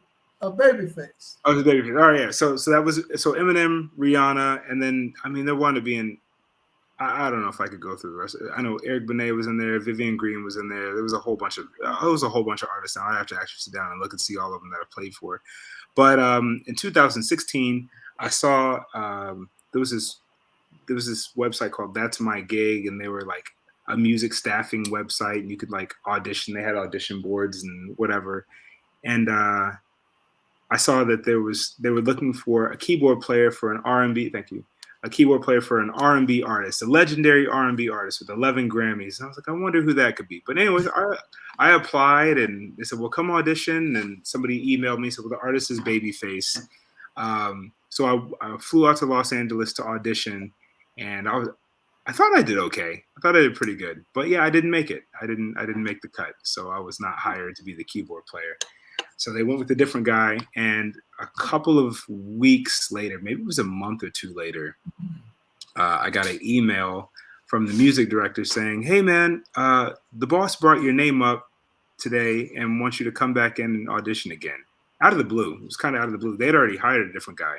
Speaker 1: Babyface?
Speaker 2: Oh, the Babyface. Oh yeah. So that was Eminem, Rihanna, and then there wanted to be in. I don't know if I could go through the rest. I know Eric Benet was in there. Vivian Green was in there. There was a whole bunch of artists. Now I have to actually sit down and look and see all of them that I played for. But in 2016, I saw there was this website called That's My Gig, and they were like a music staffing website, and you could audition. They had audition boards and whatever. And I saw that they were looking for a keyboard player for an R&B. Thank you. a keyboard player for an R&B artist, a legendary R&B artist with 11 Grammys. And I was like, I wonder who that could be. But anyways, I applied, and they said, well, come audition. And somebody emailed me, said, well, the artist is Babyface. So I flew out to Los Angeles to audition, and I thought I did okay. I thought I did pretty good. But yeah, I didn't make it. I didn't make the cut. So I was not hired to be the keyboard player. So they went with a different guy, and a couple of weeks later, maybe it was a month or two later, I got an email from the music director saying, hey, man, the boss brought your name up today and wants you to come back in and audition again. Out of the blue. It was kind of out of the blue. They'd already hired a different guy,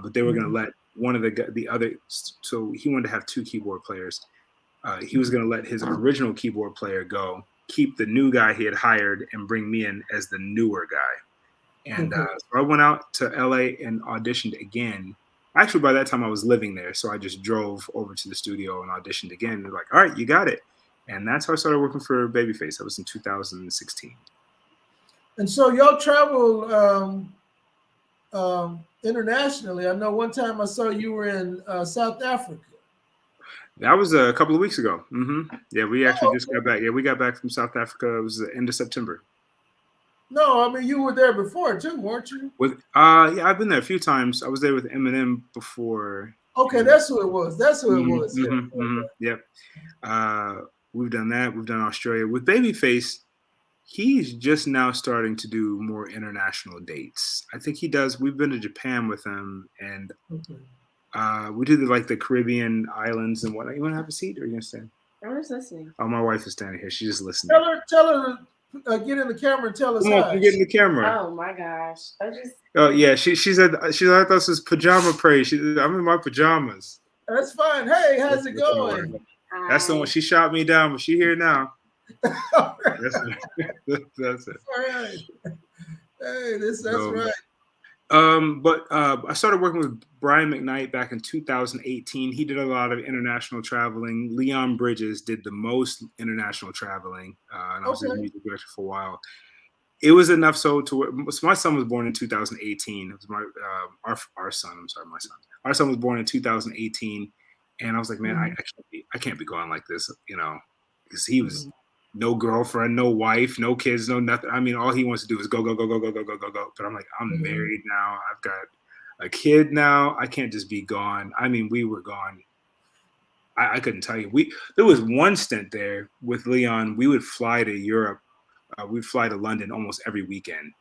Speaker 2: but they were going to let one of the other – so he wanted to have two keyboard players. He was going to let his original keyboard player go, keep the new guy he had hired, and bring me in as the newer guy. And so I went out to LA and auditioned again. Actually, by that time I was living there, so I just drove over to the studio and auditioned again. They're like, all right, you got it. And that's how I started working for Babyface. That was in 2016.
Speaker 1: And so y'all travel internationally. I know one time I saw you were in South Africa.
Speaker 2: That was a couple of weeks ago. Yeah, we actually just got back. Yeah, we got back from South Africa. It was the end of September.
Speaker 1: No, I mean, you were there before too, weren't you?
Speaker 2: Yeah, I've been there a few times. I was there with Eminem before.
Speaker 1: Okay, that's who it was.
Speaker 2: Yep. We've done that. We've done Australia. With Babyface, he's just now starting to do more international dates. I think he does. We've been to Japan with him, and we did the Caribbean islands and whatnot. You want to have a seat, or are you gonna stand?
Speaker 3: I'm just listening.
Speaker 2: Oh, my wife is standing here. She's just listening.
Speaker 1: Tell her to get in the camera and tell us.
Speaker 2: Come on, get in the camera.
Speaker 3: Oh my gosh!
Speaker 2: Oh yeah, she said I thought this was Pajama Praise. I'm in my pajamas.
Speaker 1: That's fine. Hey, how's it going?
Speaker 2: That's the one. She shot me down, but she here now. That's it.
Speaker 1: All right. Hey, that's right.
Speaker 2: But I started working with Brian McKnight back in 2018. He did a lot of international traveling. Leon Bridges did the most international traveling, and I was his music director for a while. It was enough so my son was born in 2018. It was our son. I'm sorry, my son. Our son was born in 2018, and I was like, man, I can't be going like this, because he was no girlfriend, no wife, no kids, no nothing. I mean, all he wants to do is go. But I'm like, I'm married now. I've got a kid now. I can't just be gone. I mean, we were gone. I couldn't tell you. There was one stint there with Leon. We would fly to Europe. We'd fly to London almost every weekend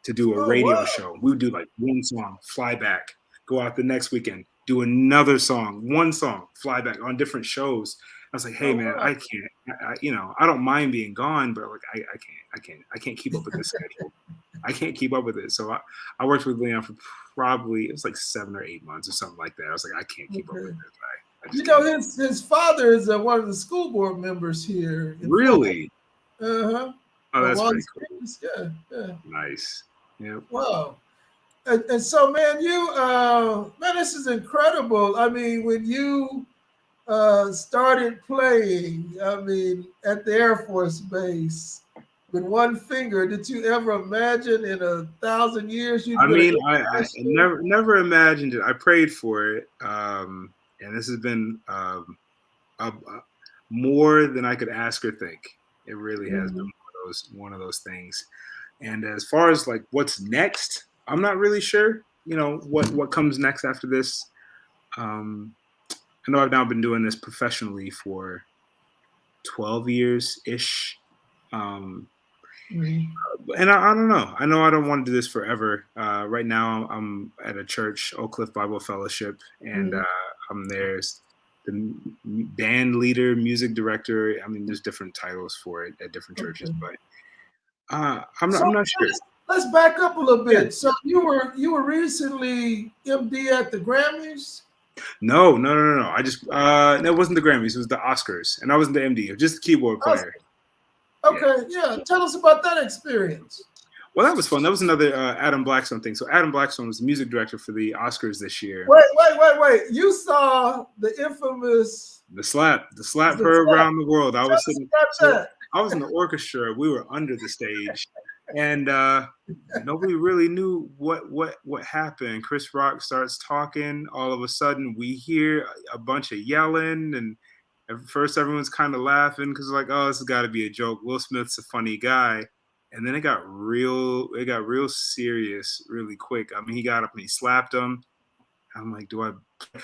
Speaker 2: to do a radio show. We would do one song, fly back, go out the next weekend, do another song, one song, fly back on different shows. I was like, hey man, I can't. I don't mind being gone, but I can't keep up with this schedule. I can't keep up with it. So I worked with Leon for probably, it was 7 or 8 months or something like that. I was like, I can't keep up with this.
Speaker 1: His father is one of the school board members here.
Speaker 2: Really?
Speaker 1: Uh-huh.
Speaker 2: Oh, that's pretty cool.
Speaker 1: Yeah.
Speaker 2: Nice. Yeah.
Speaker 1: Wow. And so, man, this is incredible. I mean, when you started playing, at the Air Force Base with one finger, did you ever imagine in 1,000 years you'd
Speaker 2: I never imagined it. I prayed for it. And this has been more than I could ask or think. It really has been one of those things. And as far as what's next, I'm not really sure, what comes next after this. I know I've now been doing this professionally for 12 years-ish. And I don't know. I know I don't want to do this forever. Right now I'm at a church, Oak Cliff Bible Fellowship, and I'm there as the band leader, music director. There's different titles for it at different churches, but I'm not sure.
Speaker 1: Let's back up a little bit. Yeah. So you were recently MD at the Grammys?
Speaker 2: No. I just it wasn't the Grammys. It was the Oscars, and I wasn't the MD. Just the keyboard player.
Speaker 1: Okay, yeah. Tell us about that experience.
Speaker 2: Well, that was fun. That was another Adam Blackstone thing. So Adam Blackstone was the music director for the Oscars this year.
Speaker 1: Wait. You saw the infamous
Speaker 2: the slap heard around the world. I was in the orchestra. We were under the stage, and nobody really knew what happened. Chris Rock starts talking. All of a sudden, we hear a bunch of yelling, and at first everyone's kind of laughing because like, oh, this has got to be a joke. Will Smith's a funny guy, and then it got real. It got real serious really quick. I mean, he got up and he slapped him. I'm like, do I?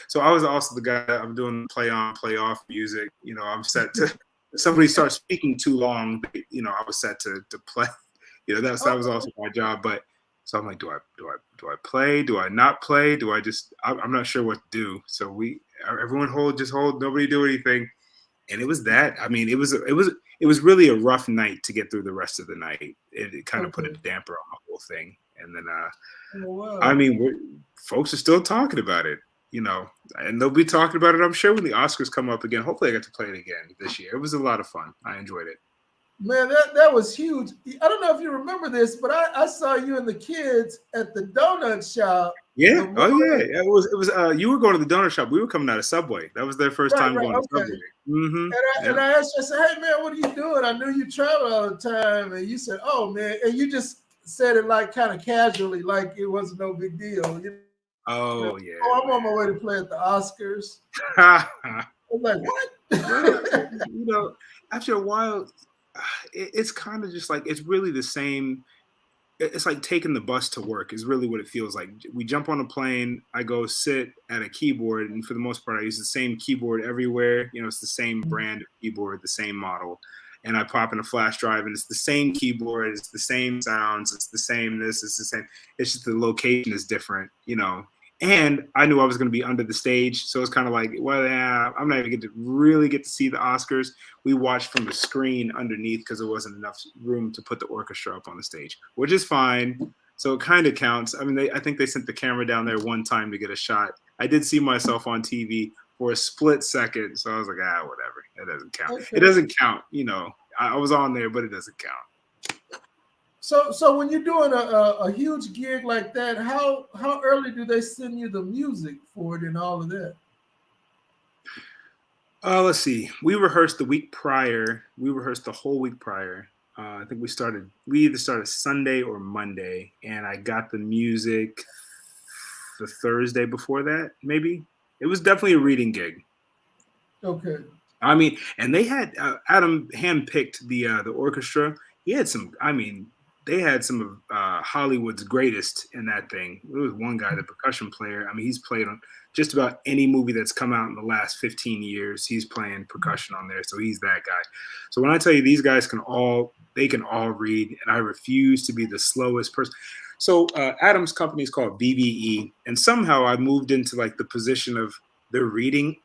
Speaker 2: So I was also the guy. I'm doing play on, play off music. You know, I'm set to. If somebody starts speaking too long, you know, I was set to play. You know, that was also my job. But so I'm like, do I play? Do I not play? Do I just? I'm not sure what to do. So everyone hold, nobody do anything. And it was that. I mean, it was really a rough night to get through the rest of the night. It kind of put a damper on the whole thing. And then,
Speaker 1: wow.
Speaker 2: I mean, folks are still talking about it, you know, and they'll be talking about it, I'm sure, when the Oscars come up again. Hopefully I get to play it again this year. It was a lot of fun. I enjoyed it.
Speaker 1: Man, that was huge. I don't know if you remember this, but I saw you and the kids at the donut shop.
Speaker 2: Yeah. Oh yeah. It was you were going to the donut shop. We were coming out of Subway. That was their first time going to Subway. Mm-hmm.
Speaker 1: And I asked you, I said, hey man, what are you doing? I knew you travel all the time. And you said, oh man, and you just said it like kind of casually, like it wasn't no big deal.
Speaker 2: Oh yeah.
Speaker 1: Oh, I'm on my way to play at the Oscars. I was like, what?
Speaker 2: You know, after a while, it's kind of just like, it's really the same. It's like taking the bus to work is really what it feels like. We jump on a plane, I go sit at a keyboard, and for the most part, I use the same keyboard everywhere. You know, it's the same brand of keyboard, the same model. And I pop in a flash drive, and it's the same keyboard, it's the same sounds, it's the same this, it's the same. It's just the location is different, you know. And I knew I was going to be under the stage, so it's kind of like, well, yeah, I'm not even really get to see the Oscars. We watched from the screen underneath because there wasn't enough room to put the orchestra up on the stage, which is fine. So it kind of counts. I mean, I think they sent the camera down there one time to get a shot. I did see myself on TV for a split second, so I was like, whatever. It doesn't count. Okay. It doesn't count. You know, I was on there, but it doesn't count.
Speaker 1: So when you're doing a huge gig like that, how early do they send you the music for it and all of that?
Speaker 2: Let's see. We rehearsed the week prior. We rehearsed the whole week prior. I think we either started Sunday or Monday, and I got the music the Thursday before that, maybe. It was definitely a reading gig.
Speaker 1: Okay.
Speaker 2: I mean, and they had Adam handpicked the orchestra. He had some, I mean, they had some of Hollywood's greatest in that thing. There was one guy, the percussion player. I mean, he's played on just about any movie that's come out in the last 15 years. He's playing percussion on there, so he's that guy. So when I tell you these guys can all read, and I refuse to be the slowest person. So Adam's company is called BBE, and somehow I moved into like the position of the reading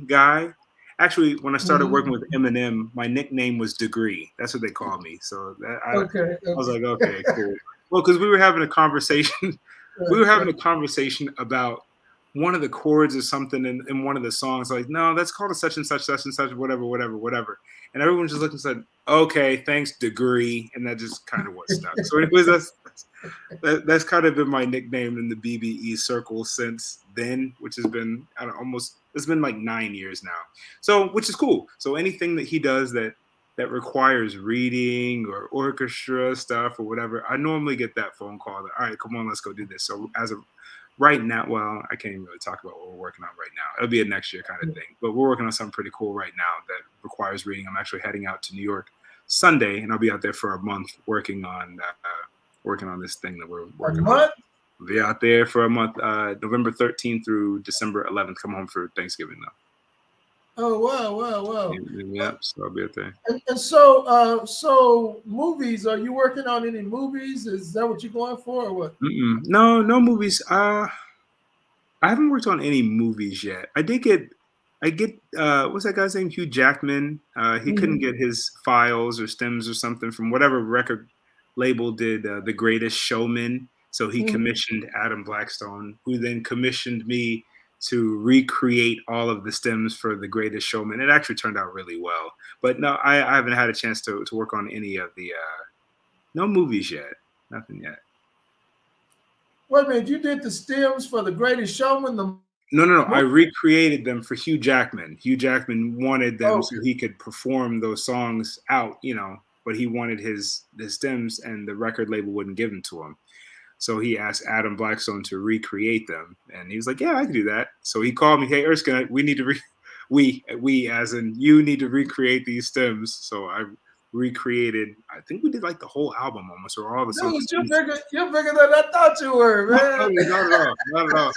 Speaker 2: guy. Actually, when I started working with Eminem, my nickname was Degree. That's what they called me. So I was like, okay, cool. Well, because we were having a conversation. We were having a conversation about one of the chords or something in one of the songs. Like, no, that's called a such and such, whatever. And everyone just looked and said, okay, thanks, Degree. And that just kind of what stuck. So it was that's kind of been my nickname in the BBE circle since then, which has been it's been like 9 years now. So, which is cool. So anything that he does that requires reading or orchestra stuff or whatever, I normally get that phone call that, all right, come on, let's go do this. So as of right now, well, I can't even really talk about what we're working on right now. It'll be a next year kind of thing. But we're working on something pretty cool right now that requires reading. I'm actually heading out to New York Sunday, and I'll be out there for a month working on this thing that we're working on. I'll be out there for a month, November 13th through December 11th. Come home for Thanksgiving, though.
Speaker 1: Oh, wow.
Speaker 2: Yeah, so I'll be out there.
Speaker 1: And so movies, are you working on any movies? Is that what you're going for or what?
Speaker 2: No movies. I haven't worked on any movies yet. I get what's that guy's name? Hugh Jackman. He couldn't get his files or stems or something from whatever record label did The Greatest Showman. So he commissioned Adam Blackstone, who then commissioned me to recreate all of the stems for The Greatest Showman. It actually turned out really well. But no, I haven't had a chance to work on any of the no movies yet. Nothing yet.
Speaker 1: Wait a minute, you did the stems for The Greatest Showman?
Speaker 2: No. I recreated them for Hugh Jackman. Hugh Jackman wanted them so he could perform those songs out, you know. but he wanted his stems, and the record label wouldn't give them to him. So he asked Adam Blackstone to recreate them, and he was like, "Yeah, I can do that." So he called me, "Hey, Erskine, we need to we as in you need to recreate these stems." So I recreated. I think we did like the whole album almost, or all the songs.
Speaker 1: Dude, you're bigger than I thought you were,
Speaker 2: No,
Speaker 1: man.
Speaker 2: not at all, not at all.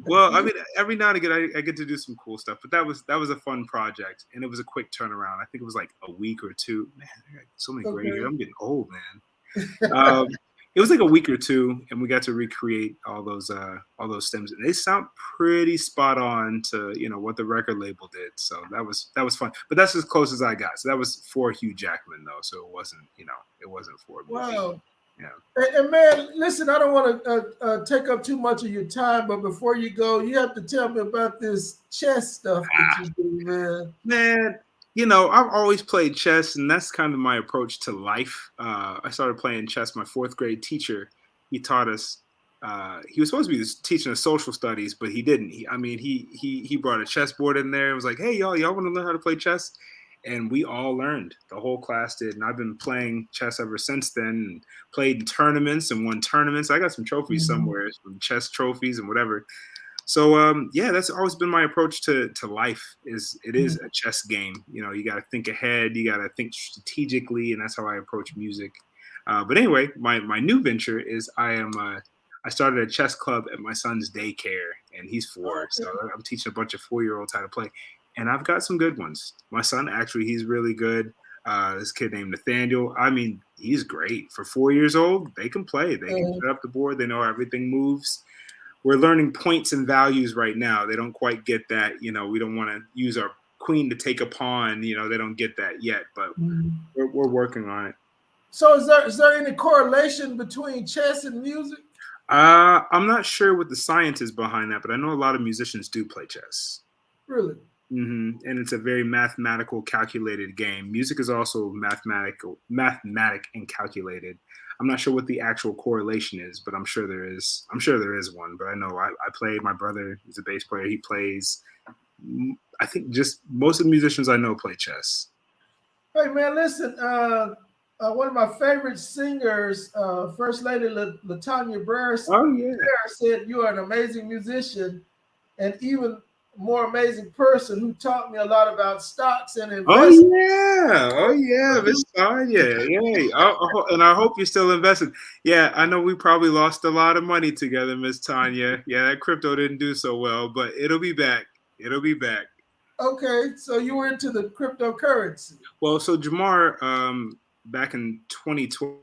Speaker 2: Well, I mean, every now and again, I get to do some cool stuff, but that was a fun project, and it was a quick turnaround. I think it was like a week or two. Man, I got so many gray hair. I'm getting old, man. It was like a week or two, and we got to recreate all those stems, and they sound pretty spot on to what the record label did. So that was fun, but that's as close as I got. So that was for Hugh Jackman though, so it wasn't for me.
Speaker 1: Wow.
Speaker 2: Yeah.
Speaker 1: And man, listen, I don't want to take up too much of your time, but before you go, you have to tell me about this chess stuff that you do, man.
Speaker 2: Man, I've always played chess, and that's kind of my approach to life. I started playing chess. My fourth grade teacher, he taught us. He was supposed to be teaching us social studies, but he didn't. He brought a chessboard in there and was like, "Hey, y'all want to learn how to play chess?" And we all learned. The whole class did, and I've been playing chess ever since then. And played in tournaments and won tournaments. I got some trophies somewhere, some chess trophies and whatever. So yeah, that's always been my approach to life. It is a chess game. You got to think ahead, you got to think strategically, and that's how I approach music. But anyway, my new venture is I started a chess club at my son's daycare, and he's 4, so I'm teaching a bunch of 4-year-olds how to play, and I've got some good ones. My son actually, he's really good. This kid named Nathaniel. I mean, he's great for 4 years old. They can play. They can set up the board. They know how everything moves. We're learning points and values right now. They don't quite get that. We don't want to use our queen to take a pawn. They don't get that yet, but we're working on it.
Speaker 1: So is there any correlation between chess and music?
Speaker 2: I'm not sure what the science is behind that, but I know a lot of musicians do play chess.
Speaker 1: Really?
Speaker 2: And it's a very mathematical, calculated game. Music is also mathematic and calculated. I'm not sure what the actual correlation is, but I'm sure there is. I'm sure there is one. But I know I play. My brother is a bass player. He plays. I think just most of the musicians I know play chess.
Speaker 1: Hey man, listen. One of my favorite singers, First Lady LaTanya Brera, said you are an amazing musician, and even more amazing person who taught me a lot about stocks and investing.
Speaker 2: Oh yeah, Miss Tanya. Yeah. And I hope you're still invested. Yeah, I know we probably lost a lot of money together, Miss Tanya. Yeah, that crypto didn't do so well, but it'll be back. It'll be back.
Speaker 1: Okay, so you were into the cryptocurrency.
Speaker 2: Well, so Jamar, back in 2012.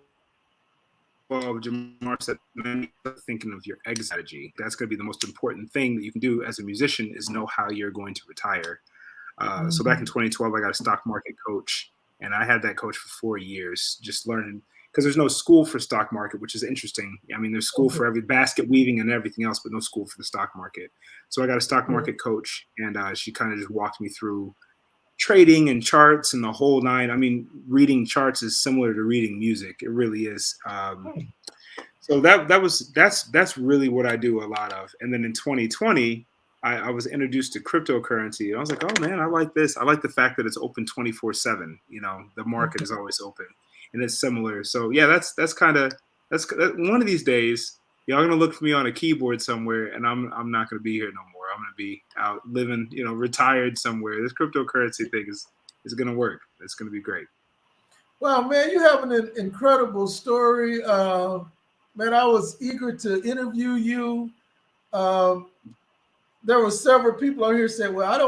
Speaker 2: Jamar said, "Man, thinking of your exit strategy. That's going to be the most important thing that you can do as a musician is know how you're going to retire." So back in 2012, I got a stock market coach, and I had that coach for 4 years, just learning because there's no school for stock market, which is interesting. I mean, there's school for every basket weaving and everything else, but no school for the stock market. So I got a stock market coach, and she kind of just walked me through trading and charts and the whole nine. I mean, reading charts is similar to reading music. It really is. So that's really what I do a lot of. And then in 2020, I was introduced to cryptocurrency. And I was like, oh man, I like this. I like the fact that it's open 24/7. The market is always open, and it's similar. So yeah, that's one of these days. Y'all gonna look for me on a keyboard somewhere, and I'm not gonna be here no more. I'm gonna be out living, retired somewhere. This cryptocurrency thing is gonna work. It's gonna be great.
Speaker 1: Well, man, you have an incredible story. Man, I was eager to interview you. There were several people on here saying, "Well, I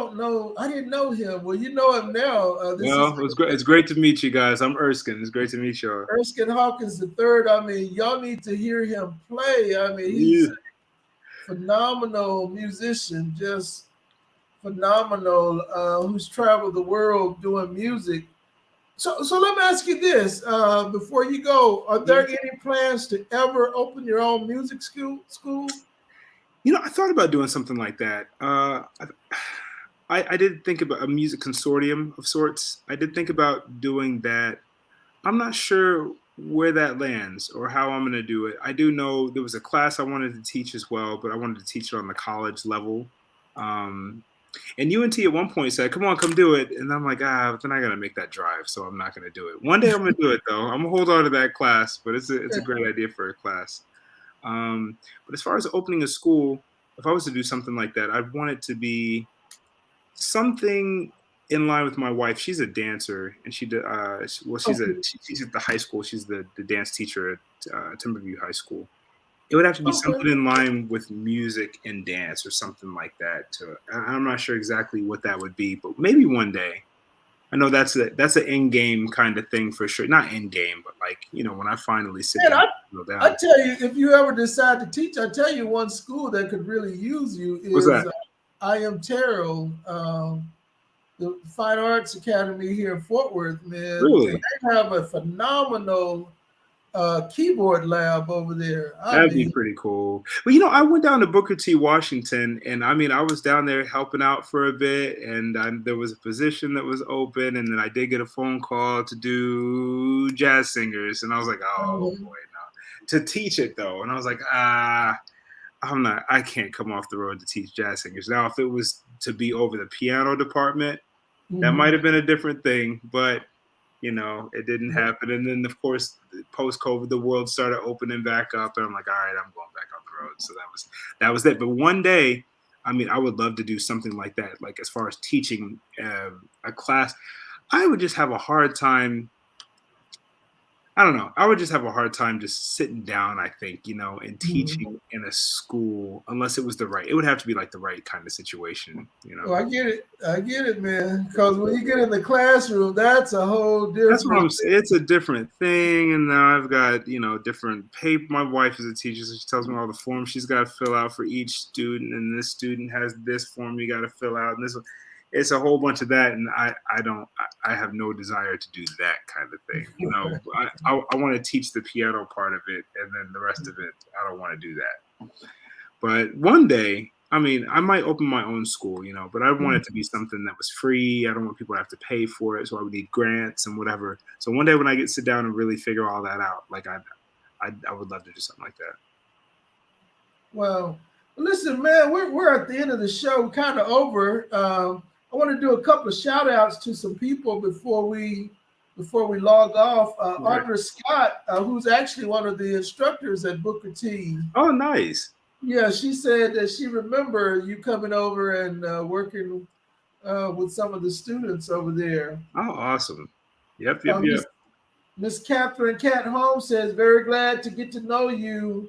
Speaker 1: didn't know him." Well, you know him now.
Speaker 2: It's great. It's great to meet you guys. I'm Erskine. It's great to meet y'all.
Speaker 1: Erskine Hawkins III. I mean, y'all need to hear him play. I mean, he's a phenomenal musician, just phenomenal. Who's traveled the world doing music. So let me ask you this: before you go, are there any plans to ever open your own music school?
Speaker 2: I thought about doing something like that. I did think about a music consortium of sorts. I did think about doing that. I'm not sure where that lands or how I'm going to do it. I do know there was a class I wanted to teach as well, but I wanted to teach it on the college level. And UNT at one point said, "Come on, come do it." And I'm like, but then I gotta make that drive, so I'm not gonna do it. One day I'm gonna do it though. I'm gonna hold on to that class, but it's a great idea for a class. But as far as opening a school, if I was to do something like that, I'd want it to be something in line with my wife. She's a dancer, and
Speaker 1: Okay.
Speaker 2: she's at the high school. She's the dance teacher at Timberview High School. It would have to be
Speaker 1: Okay.
Speaker 2: something in line with music and dance or something like that. I'm not sure exactly what that would be, but maybe one day. I know that's an in game kind of thing for sure. Not in game, but like when I finally sit
Speaker 1: And
Speaker 2: down,
Speaker 1: I tell you, if you ever decide to teach, I tell you one school that could really use you
Speaker 2: What's
Speaker 1: is
Speaker 2: that?
Speaker 1: I Am Terrell, the Fine Arts Academy here in Fort Worth, man. And
Speaker 2: Really?
Speaker 1: they have a phenomenal keyboard lab over there. I
Speaker 2: That'd be
Speaker 1: mean,
Speaker 2: pretty cool. But I went down to Booker T, Washington, and I mean, I was down there helping out for a bit, and there was a position that was open, and then I did get a phone call to do jazz singers, and I was like, oh
Speaker 1: mhm,
Speaker 2: boy, no, to teach it though, and I was like, I can't come off the road to teach jazz singers. Now, if it was to be over the piano department, that might
Speaker 1: mhm.
Speaker 2: have been a different thing, but it didn't happen. And then, of course, post COVID, the world started opening back up, and I'm like, all right, I'm going back on the road. So that was it. But one day, I mean, I would love to do something like that. Like as far as teaching a class, I would just have a hard time. I don't know. I would just have a hard time just sitting down, I think, and
Speaker 1: Mhm.
Speaker 2: teaching in a school unless it was the right. It would have to be like the right kind of situation.
Speaker 1: Well, I get it. I get it, man. Because when you get in the classroom, that's a whole
Speaker 2: That's what
Speaker 1: different
Speaker 2: I'm saying. It's a different thing, and now I've got different paper. My wife is a teacher, so she tells me all the forms she's got to fill out for each student, and this student has this form you got to fill out, and this. It's a whole bunch of that, and I don't. I have no desire to do that kind of thing. I want to teach the piano part of it, and then the rest of it, I don't want to do that. But one day, I mean, I might open my own school, but I want
Speaker 1: thing.
Speaker 2: it to be something that was free. I don't want people to have to pay for it, so I would need grants and whatever. So one day when I get to sit down and really figure all that out, like I would love to do something like that.
Speaker 1: Well, listen, man, we're at the end of the show, kind of over. I want to do a couple of shout outs to some people before we log off.
Speaker 2: All right.
Speaker 1: Audra Scott, who's actually one of the instructors at Booker T.
Speaker 2: Oh, nice.
Speaker 1: Yeah, she said that she remember you coming over and working with some of the students over there.
Speaker 2: Oh, awesome. Yep, yep,
Speaker 1: Um,
Speaker 2: yep.
Speaker 1: Miss Catherine Cat Holmes says, very glad to get to know you.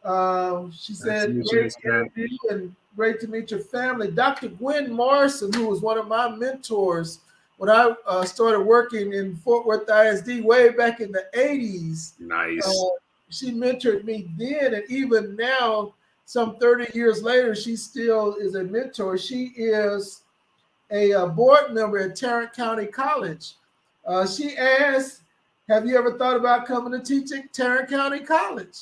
Speaker 1: She
Speaker 2: Nice to
Speaker 1: said,
Speaker 2: meet you,
Speaker 1: great
Speaker 2: Miss Cat.
Speaker 1: interview and great to meet your family. Dr. Gwen Morrison, who was one of my mentors when I started working in Fort Worth ISD way back in the 80s. Uh,
Speaker 2: Nice.
Speaker 1: she mentored me then, and even now, some 30 years later, she still is a mentor. She is a board member at Tarrant County College. She asked, have you ever thought about coming to teach at Tarrant County College?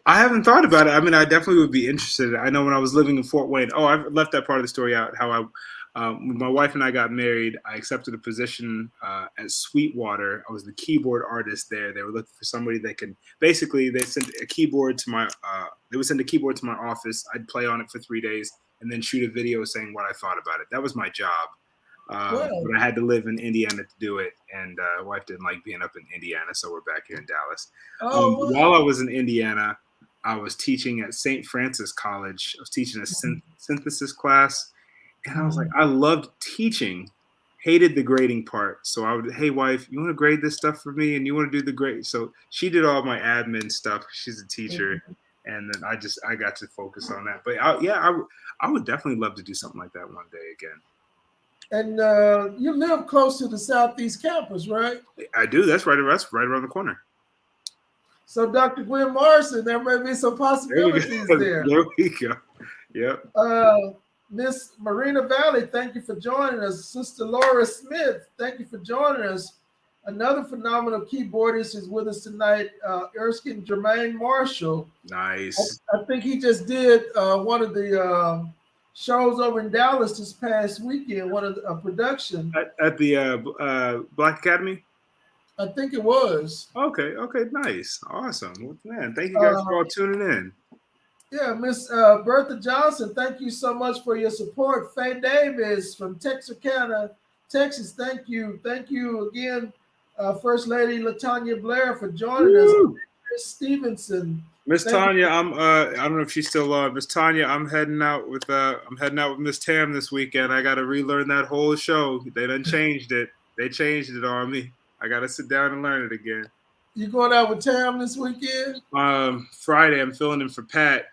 Speaker 2: I haven't thought about it. I mean, I definitely would be interested. I know when I was living in Fort Wayne. Oh, I've left that part of the story out. How when my wife and I got married, I accepted a position at Sweetwater. I was the keyboard artist there. They were looking for somebody that could basically. They sent a keyboard to my. They would send a keyboard to my office. I'd play on it for 3 days and then shoot a video saying what I thought about it. That was my job.
Speaker 1: Well,
Speaker 2: But I had to live in Indiana to do it, and wife didn't like being up in Indiana, so we're back here in Dallas.
Speaker 1: oh,
Speaker 2: While
Speaker 1: well.
Speaker 2: I was in Indiana, I was teaching at St. Francis College. I was teaching a synthesis class, and I was like,
Speaker 1: Mhm.
Speaker 2: I loved teaching, hated the grading part. So I would, hey wife, you want to grade this stuff for me, and you want to do the grade. So she did all my admin stuff. She's a teacher, and then I got to focus on that. But I would definitely love to do something like that one day again.
Speaker 1: And you live close to the Southeast campus, right?
Speaker 2: I do. That's right around the corner.
Speaker 1: So, Dr. Gwen Morrison, there may be some
Speaker 2: There we
Speaker 1: possibilities
Speaker 2: go.
Speaker 1: there.
Speaker 2: There we go. Yep.
Speaker 1: Miss Marina Valley, thank you for joining us. Sister Laura Smith, thank you for joining us. Another phenomenal keyboardist is with us tonight, Erskine Jermaine Marshall.
Speaker 2: Nice.
Speaker 1: I think he just did one of the shows over in Dallas this past weekend, one of the production.
Speaker 2: At the Black Academy?
Speaker 1: I think it was.
Speaker 2: Okay, nice. Awesome. Well, man, thank you guys for
Speaker 1: Uh,
Speaker 2: all tuning in.
Speaker 1: Yeah, Miss Bertha Johnson, thank you so much for your support. Faye Davis from Texarkana, Texas, thank you. Thank you again, First Lady LaTanya Blair, for joining us.
Speaker 2: Woo!
Speaker 1: Chris Stevenson.
Speaker 2: Miss
Speaker 1: Thank
Speaker 2: Tanya, I'm I don't know if she's still on. Miss Tanya, I'm heading out with Miss Tam this weekend. I gotta relearn that whole show. They done changed it. They changed it on me. I gotta sit down and learn it again.
Speaker 1: You going out with Tam this weekend?
Speaker 2: Friday I'm filling in for Pat.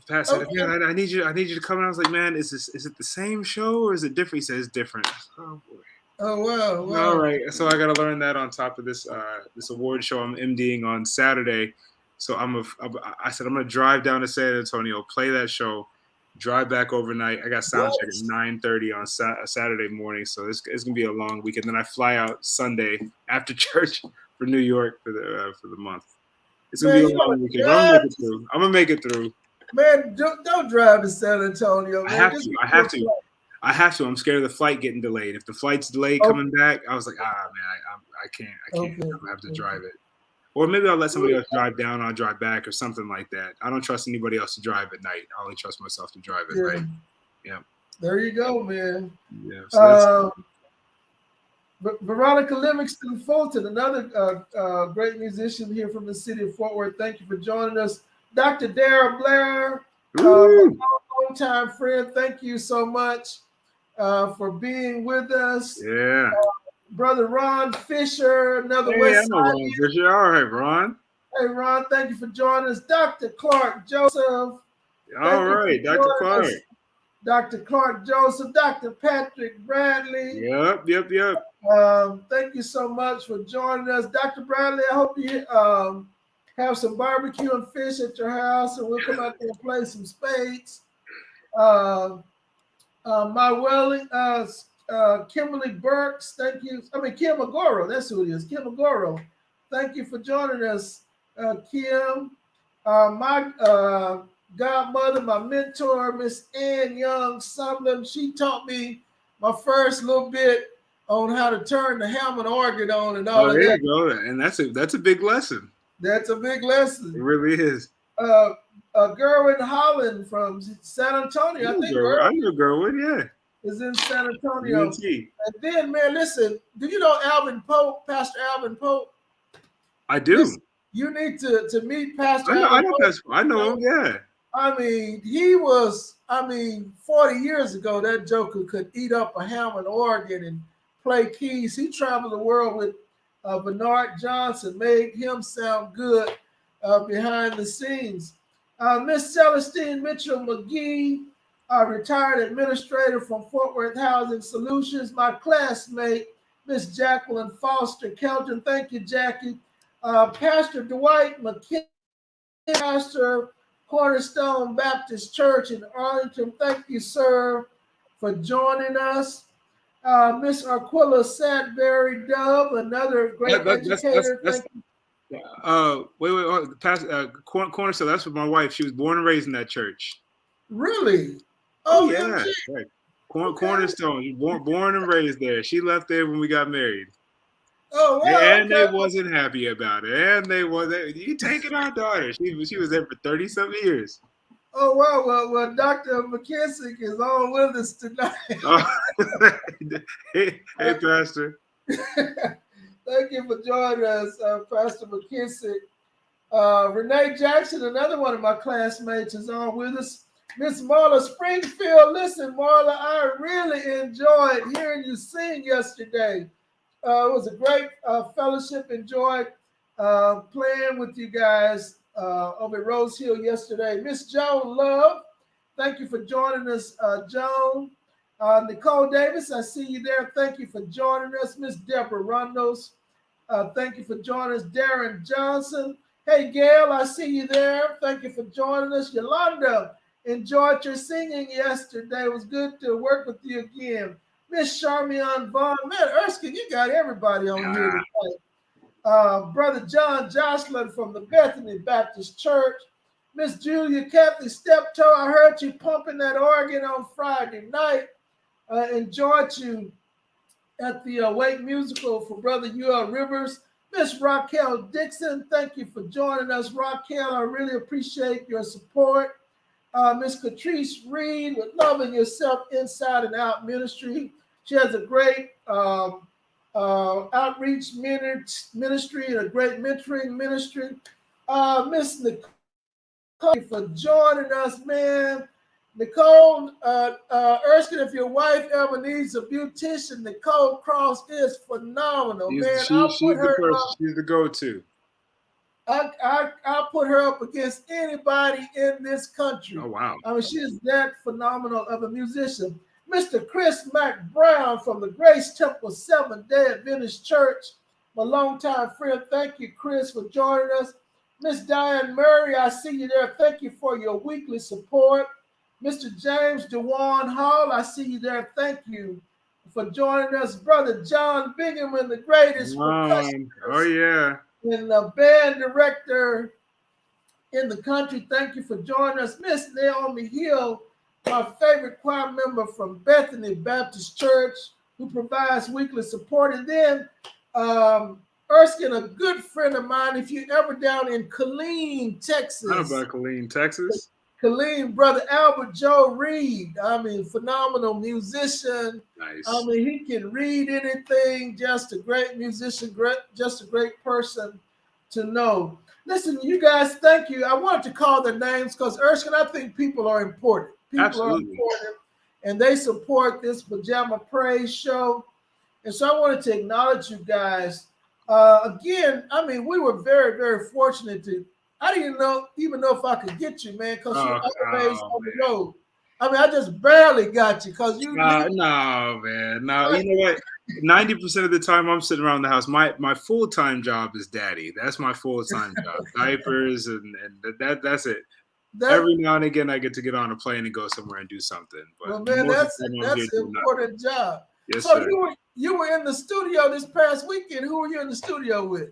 Speaker 2: Pat said,
Speaker 1: Okay.
Speaker 2: "Man, I need you to come." And I was like, "Man, is it the same show or is it different?" He said, "It's different." Oh boy.
Speaker 1: Oh wow, wow.
Speaker 2: All right, so I got to learn that on top of this award show I'm MDing on Saturday. So I said I'm gonna drive down to San Antonio, play that show, drive back overnight. I got sound check at 9:30 on Saturday morning, so it's gonna be a long weekend. Then I fly out Sunday after church for New York for the month. It's gonna be a long weekend. But I'm gonna make it through.
Speaker 1: Man, don't drive to San Antonio. Man.
Speaker 2: I have to. I'm scared of the flight getting delayed. If the flight's delayed coming back, I was like, man, I can't.
Speaker 1: Okay.
Speaker 2: I'm gonna have to drive it. Or maybe I'll let somebody else drive down. I'll drive back or something like that. I don't trust anybody else to drive at night. I only trust myself to drive at night. Yeah.
Speaker 1: There you go, man.
Speaker 2: Yeah. So
Speaker 1: Veronica Livingston Fulton, another great musician here from the city of Fort Worth. Thank you for joining us. Dr. Dara Blair, long-time friend, thank you so much for being with us.
Speaker 2: Yeah.
Speaker 1: Brother Ron Fisher, another
Speaker 2: Hey, I know Ron Fisher. All right, Ron.
Speaker 1: Hey, Ron, thank you for joining us. Dr. Clark Joseph.
Speaker 2: All right, Dr. Clark.
Speaker 1: Dr. Clark Joseph, Dr. Patrick Bradley.
Speaker 2: Yep.
Speaker 1: Thank you so much for joining us. Dr. Bradley, I hope you have some barbecue and fish at your house, and we'll come out there and play some spades. Kimberly Burks, thank you. Kim Agoro, that's who it is. Kim Agoro, thank you for joining us, Kim. My godmother, my mentor, Miss Ann Young Sumlin, she taught me my first little bit on how to turn the Hammond organ on and all of that.
Speaker 2: There you go, and that's a big lesson.
Speaker 1: That's a big lesson.
Speaker 2: It really is.
Speaker 1: Gerwin Holland from San Antonio.
Speaker 2: I know Gerwin, yeah.
Speaker 1: Is in San Antonio.
Speaker 2: UNT.
Speaker 1: And then, man, listen, do you know Alvin Pope, Pastor Alvin Pope?
Speaker 2: I do.
Speaker 1: Listen, you need to meet Pastor Alvin Pope.
Speaker 2: I know him, yeah.
Speaker 1: He was, 40 years ago, that joker could eat up a Hammond organ and play keys. He traveled the world with Bernard Johnson, made him sound good behind the scenes. Miss Celestine Mitchell McGee, retired administrator from Fort Worth Housing Solutions. My classmate, Miss Jacqueline Foster Kelton. Thank you, Jackie. Pastor Dwight McKinney, pastor Cornerstone Baptist Church in Arlington. Thank you, sir, for joining us. Miss Aquila Sadberry Dove, another great educator.
Speaker 2: Cornerstone, that's with my wife. She was born and raised in that church.
Speaker 1: Really?
Speaker 2: Oh yeah. Right. Cornerstone, born and raised there. She left there when we got married.
Speaker 1: Oh, wow.
Speaker 2: And they wasn't happy about it. And you taking our daughter. She was there for 30-something years.
Speaker 1: Oh, wow. Well, Dr. McKissick is on with us tonight.
Speaker 2: Hey, Pastor.
Speaker 1: Thank you for joining us, Pastor McKissick. Renee Jackson, another one of my classmates, is on with us. Miss Marla Springfield. Listen, Marla, I really enjoyed hearing you sing yesterday. It was a great fellowship. Enjoyed playing with you guys over at Rose Hill yesterday. Miss Joan Love, thank you for joining us, Joan. Nicole Davis, I see you there. Thank you for joining us. Miss Deborah Rondos, thank you for joining us. Darren Johnson. Hey, Gail, I see you there. Thank you for joining us. Yolanda, enjoyed your singing yesterday. It was good to work with you again. Miss Charmian Vaughn. Man, Erskine, you got everybody on here tonight. Brother John Jocelyn from the Bethany Baptist Church. Miss Julia Kathy Steptoe, I heard you pumping that organ on Friday night. Enjoyed you at the Wake Musical for Brother U.L. Rivers. Miss Raquel Dixon, thank you for joining us. Raquel, I really appreciate your support. Miss Catrice Reed with Loving Yourself Inside and Out Ministry. She has a great outreach ministry and a great mentoring ministry. Miss Nicole for joining us, man. Nicole, Erskine, if your wife ever needs a beautician, Nicole Cross is phenomenal, man.
Speaker 2: She's the person. She's the go-to.
Speaker 1: I'll put her up against anybody in this country.
Speaker 2: Oh, wow.
Speaker 1: I mean, she is that phenomenal of a musician. Mr. Chris McBrown from the Grace Temple Seventh-day Adventist Church, my longtime friend. Thank you, Chris, for joining us. Miss Diane Murray, I see you there. Thank you for your weekly support. Mr. James DeWan Hall, I see you there. Thank you for joining us. Brother John Bingham, the greatest percussionist.
Speaker 2: Oh, yeah.
Speaker 1: And the band director in the country. Thank you for joining us. Miss Naomi Hill, my favorite choir member from Bethany Baptist Church, who provides weekly support. And then Erskine, a good friend of mine, if you're ever down in Killeen, Texas.
Speaker 2: How about Killeen, Texas?
Speaker 1: Killeen, Brother Albert Joe Reed. I mean, phenomenal musician.
Speaker 2: Nice.
Speaker 1: I mean, he can read anything. Just a great musician, just a great person to know. Listen, you guys, thank you. I wanted to call their names because, Erskine, I think people are important. People
Speaker 2: Absolutely.
Speaker 1: are important, and they support this Pajama Praise show. And so I wanted to acknowledge you guys. Again, I mean, we were very, very fortunate to. I didn't even know if I could get you, man, because you're always on the road. I mean, I just barely got you because you.
Speaker 2: No, man. No, you know what? 90% of the time I'm sitting around the house. My full-time job is daddy. That's my full-time job. Diapers and that's it. Every now and again, I get to get on a plane and go somewhere and do something. But
Speaker 1: well, man, that's an important job.
Speaker 2: Yes,
Speaker 1: so
Speaker 2: sir.
Speaker 1: You were in the studio this past weekend. Who were you in the studio with?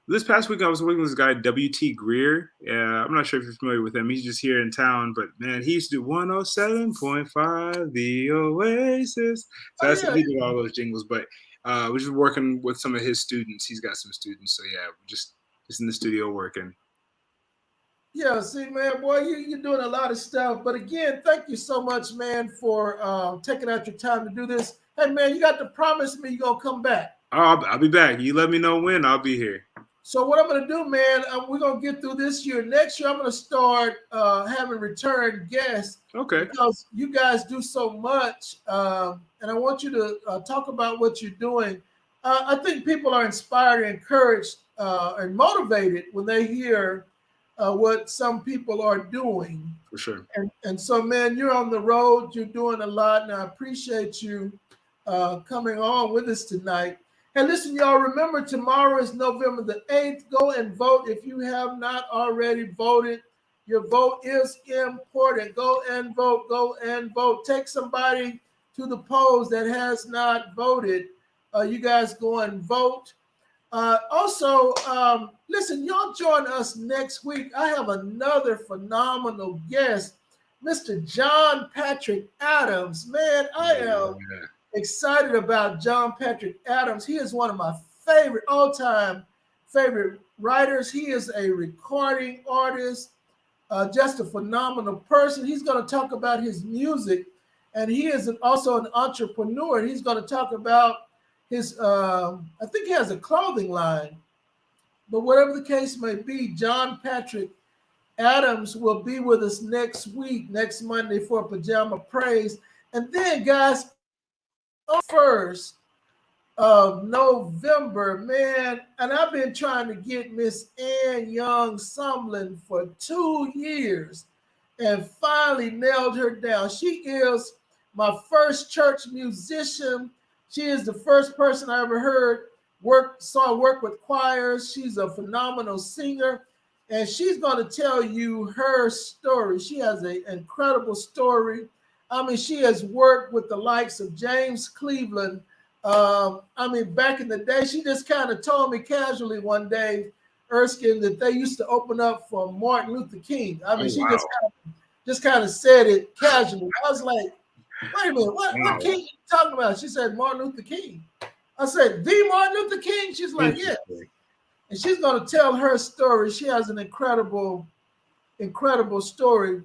Speaker 2: This past week, I was working with this guy, W.T. Greer. I'm not sure if you're familiar with him. He's just here in town. But, man, he used to do 107.5, The Oasis. So he did all those jingles. But we're just working with some of his students. He's got some students. So, yeah, we're just in the studio working.
Speaker 1: Yeah, see, man, boy, you're doing a lot of stuff. But, again, thank you so much, man, for taking out your time to do this. Hey, man, you got to promise me you're going to come back.
Speaker 2: I'll be back. You let me know when. I'll be here.
Speaker 1: So what I'm going to do, man, we're going to get through this year. Next year, I'm going to start having return guests.
Speaker 2: Okay.
Speaker 1: Because you guys do so much, and I want you to talk about what you're doing. I think people are inspired, encouraged, and motivated when they hear what some people are doing.
Speaker 2: For sure.
Speaker 1: And so, man, you're on the road. You're doing a lot, and I appreciate you coming on with us tonight. Hey, listen, y'all, remember tomorrow is November the 8th. Go and vote if you have not already voted. Your vote is important. Go and vote. Go and vote. Take somebody to the polls that has not voted. You guys go and vote. Also, listen, y'all join us next week. I have another phenomenal guest, Mr. John Patrick Adams. Man, I am excited about John Patrick Adams. He is one of my all-time favorite writers. He is a recording artist, just a phenomenal person. He's going to talk about his music, and he is also an entrepreneur. He's going to talk about his, I think he has a clothing line, but whatever the case may be, John Patrick Adams will be with us next week, next Monday for Pajama Praise. And then, guys, on 1st of November, man, and I've been trying to get Miss Ann Young Sumlin for 2 years and finally nailed her down. She is my first church musician. She is the first person I ever saw work with choirs. She's a phenomenal singer, and she's going to tell you her story. She has an incredible story. I mean, she has worked with the likes of James Cleveland. I mean, back in the day, she just kind of told me casually one day, Erskine, that they used to open up for Martin Luther King. I mean, she just kind of said it casually. I was like, wait a minute, what King are you talking about? She said, Martin Luther King. I said, the Martin Luther King? She's like, yes. And she's going to tell her story. She has an incredible, incredible story.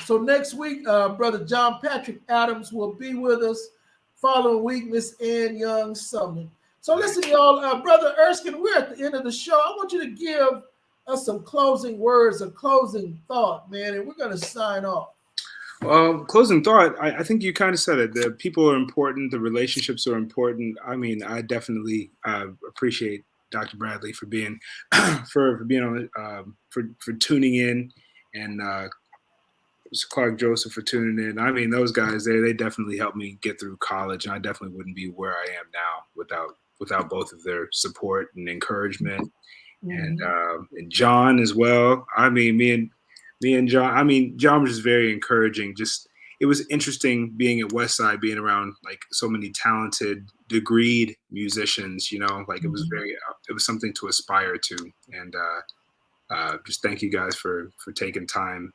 Speaker 1: So next week, Brother John Patrick Adams will be with us. Following week, Miss Ann Young Sumner. So listen, y'all, Brother Erskine, we're at the end of the show. I want you to give us some closing words, a closing thought, man, and we're going to sign off.
Speaker 2: Closing thought, I think you kind of said it. The people are important. The relationships are important. I mean, I definitely appreciate Dr. Bradley for being for being on for tuning in, and Clark Joseph for tuning in. I mean, those guys, they definitely helped me get through college, and I definitely wouldn't be where I am now without both of their support and encouragement, and John as well. I mean, me and John. I mean, John was just very encouraging. Just it was interesting being at Westside, being around like so many talented, degreed musicians. You know, like it was something to aspire to, and just thank you guys for taking time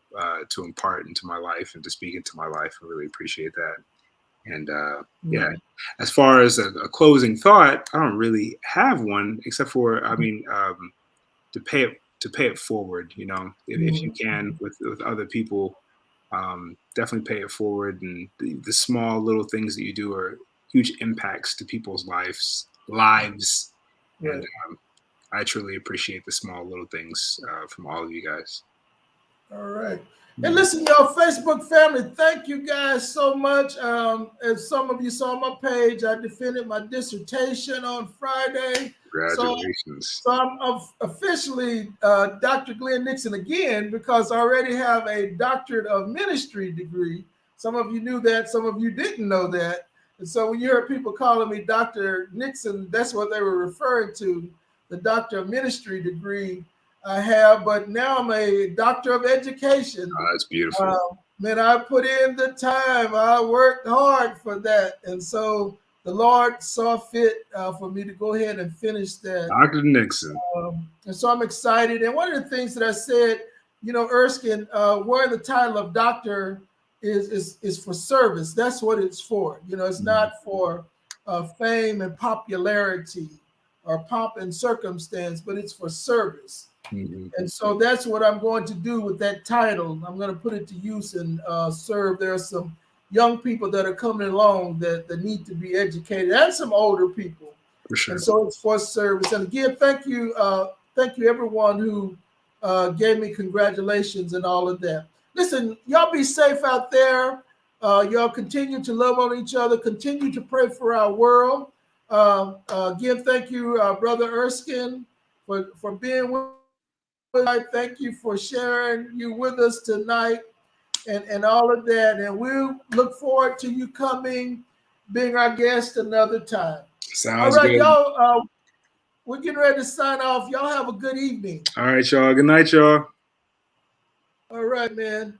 Speaker 2: to impart into my life and to speak into my life. I really appreciate that. And yeah, as far as a closing thought, I don't really have one except for, I mean, to pay it forward. You know, if you can with other people, definitely pay it forward. And the small little things that you do are huge impacts to people's lives.
Speaker 1: Right.
Speaker 2: And I truly appreciate the small little things from all of you guys.
Speaker 1: All right. And listen, y'all, Facebook family, thank you guys so much. As some of you saw on my page, I defended my dissertation on Friday.
Speaker 2: Congratulations.
Speaker 1: So I'm officially Dr. Glenn Nixon again, because I already have a doctorate of ministry degree. Some of you knew that, some of you didn't know that. And so when you heard people calling me Dr. Nixon, that's what they were referring to, the doctor of ministry degree I have, but now I'm a doctor of education.
Speaker 2: Oh, that's beautiful.
Speaker 1: Man, I put in the time. I worked hard for that. And so the Lord saw fit for me to go ahead and finish that.
Speaker 2: Dr. Nixon.
Speaker 1: And so I'm excited. And one of the things that I said, you know, Erskine, wearing the title of doctor is for service. That's what it's for. You know, it's not for fame and popularity or pomp and circumstance, but it's for service. And so that's what I'm going to do with that title. I'm going to put it to use and serve. There are some young people that are coming along that need to be educated, and some older people.
Speaker 2: For sure.
Speaker 1: And so it's for service. And again, thank you everyone who gave me congratulations and all of that. Listen, y'all be safe out there. Y'all continue to love on each other. Continue to pray for our world. Again, thank you, Brother Erskine, for being with us. Thank you for sharing you with us tonight and all of that. And we'll look forward to you coming, being our guest another time.
Speaker 2: Sounds
Speaker 1: all right,
Speaker 2: good.
Speaker 1: Y'all. We're getting ready to sign off. Y'all have a good evening.
Speaker 2: All right, y'all. Good night, y'all.
Speaker 1: All right, man.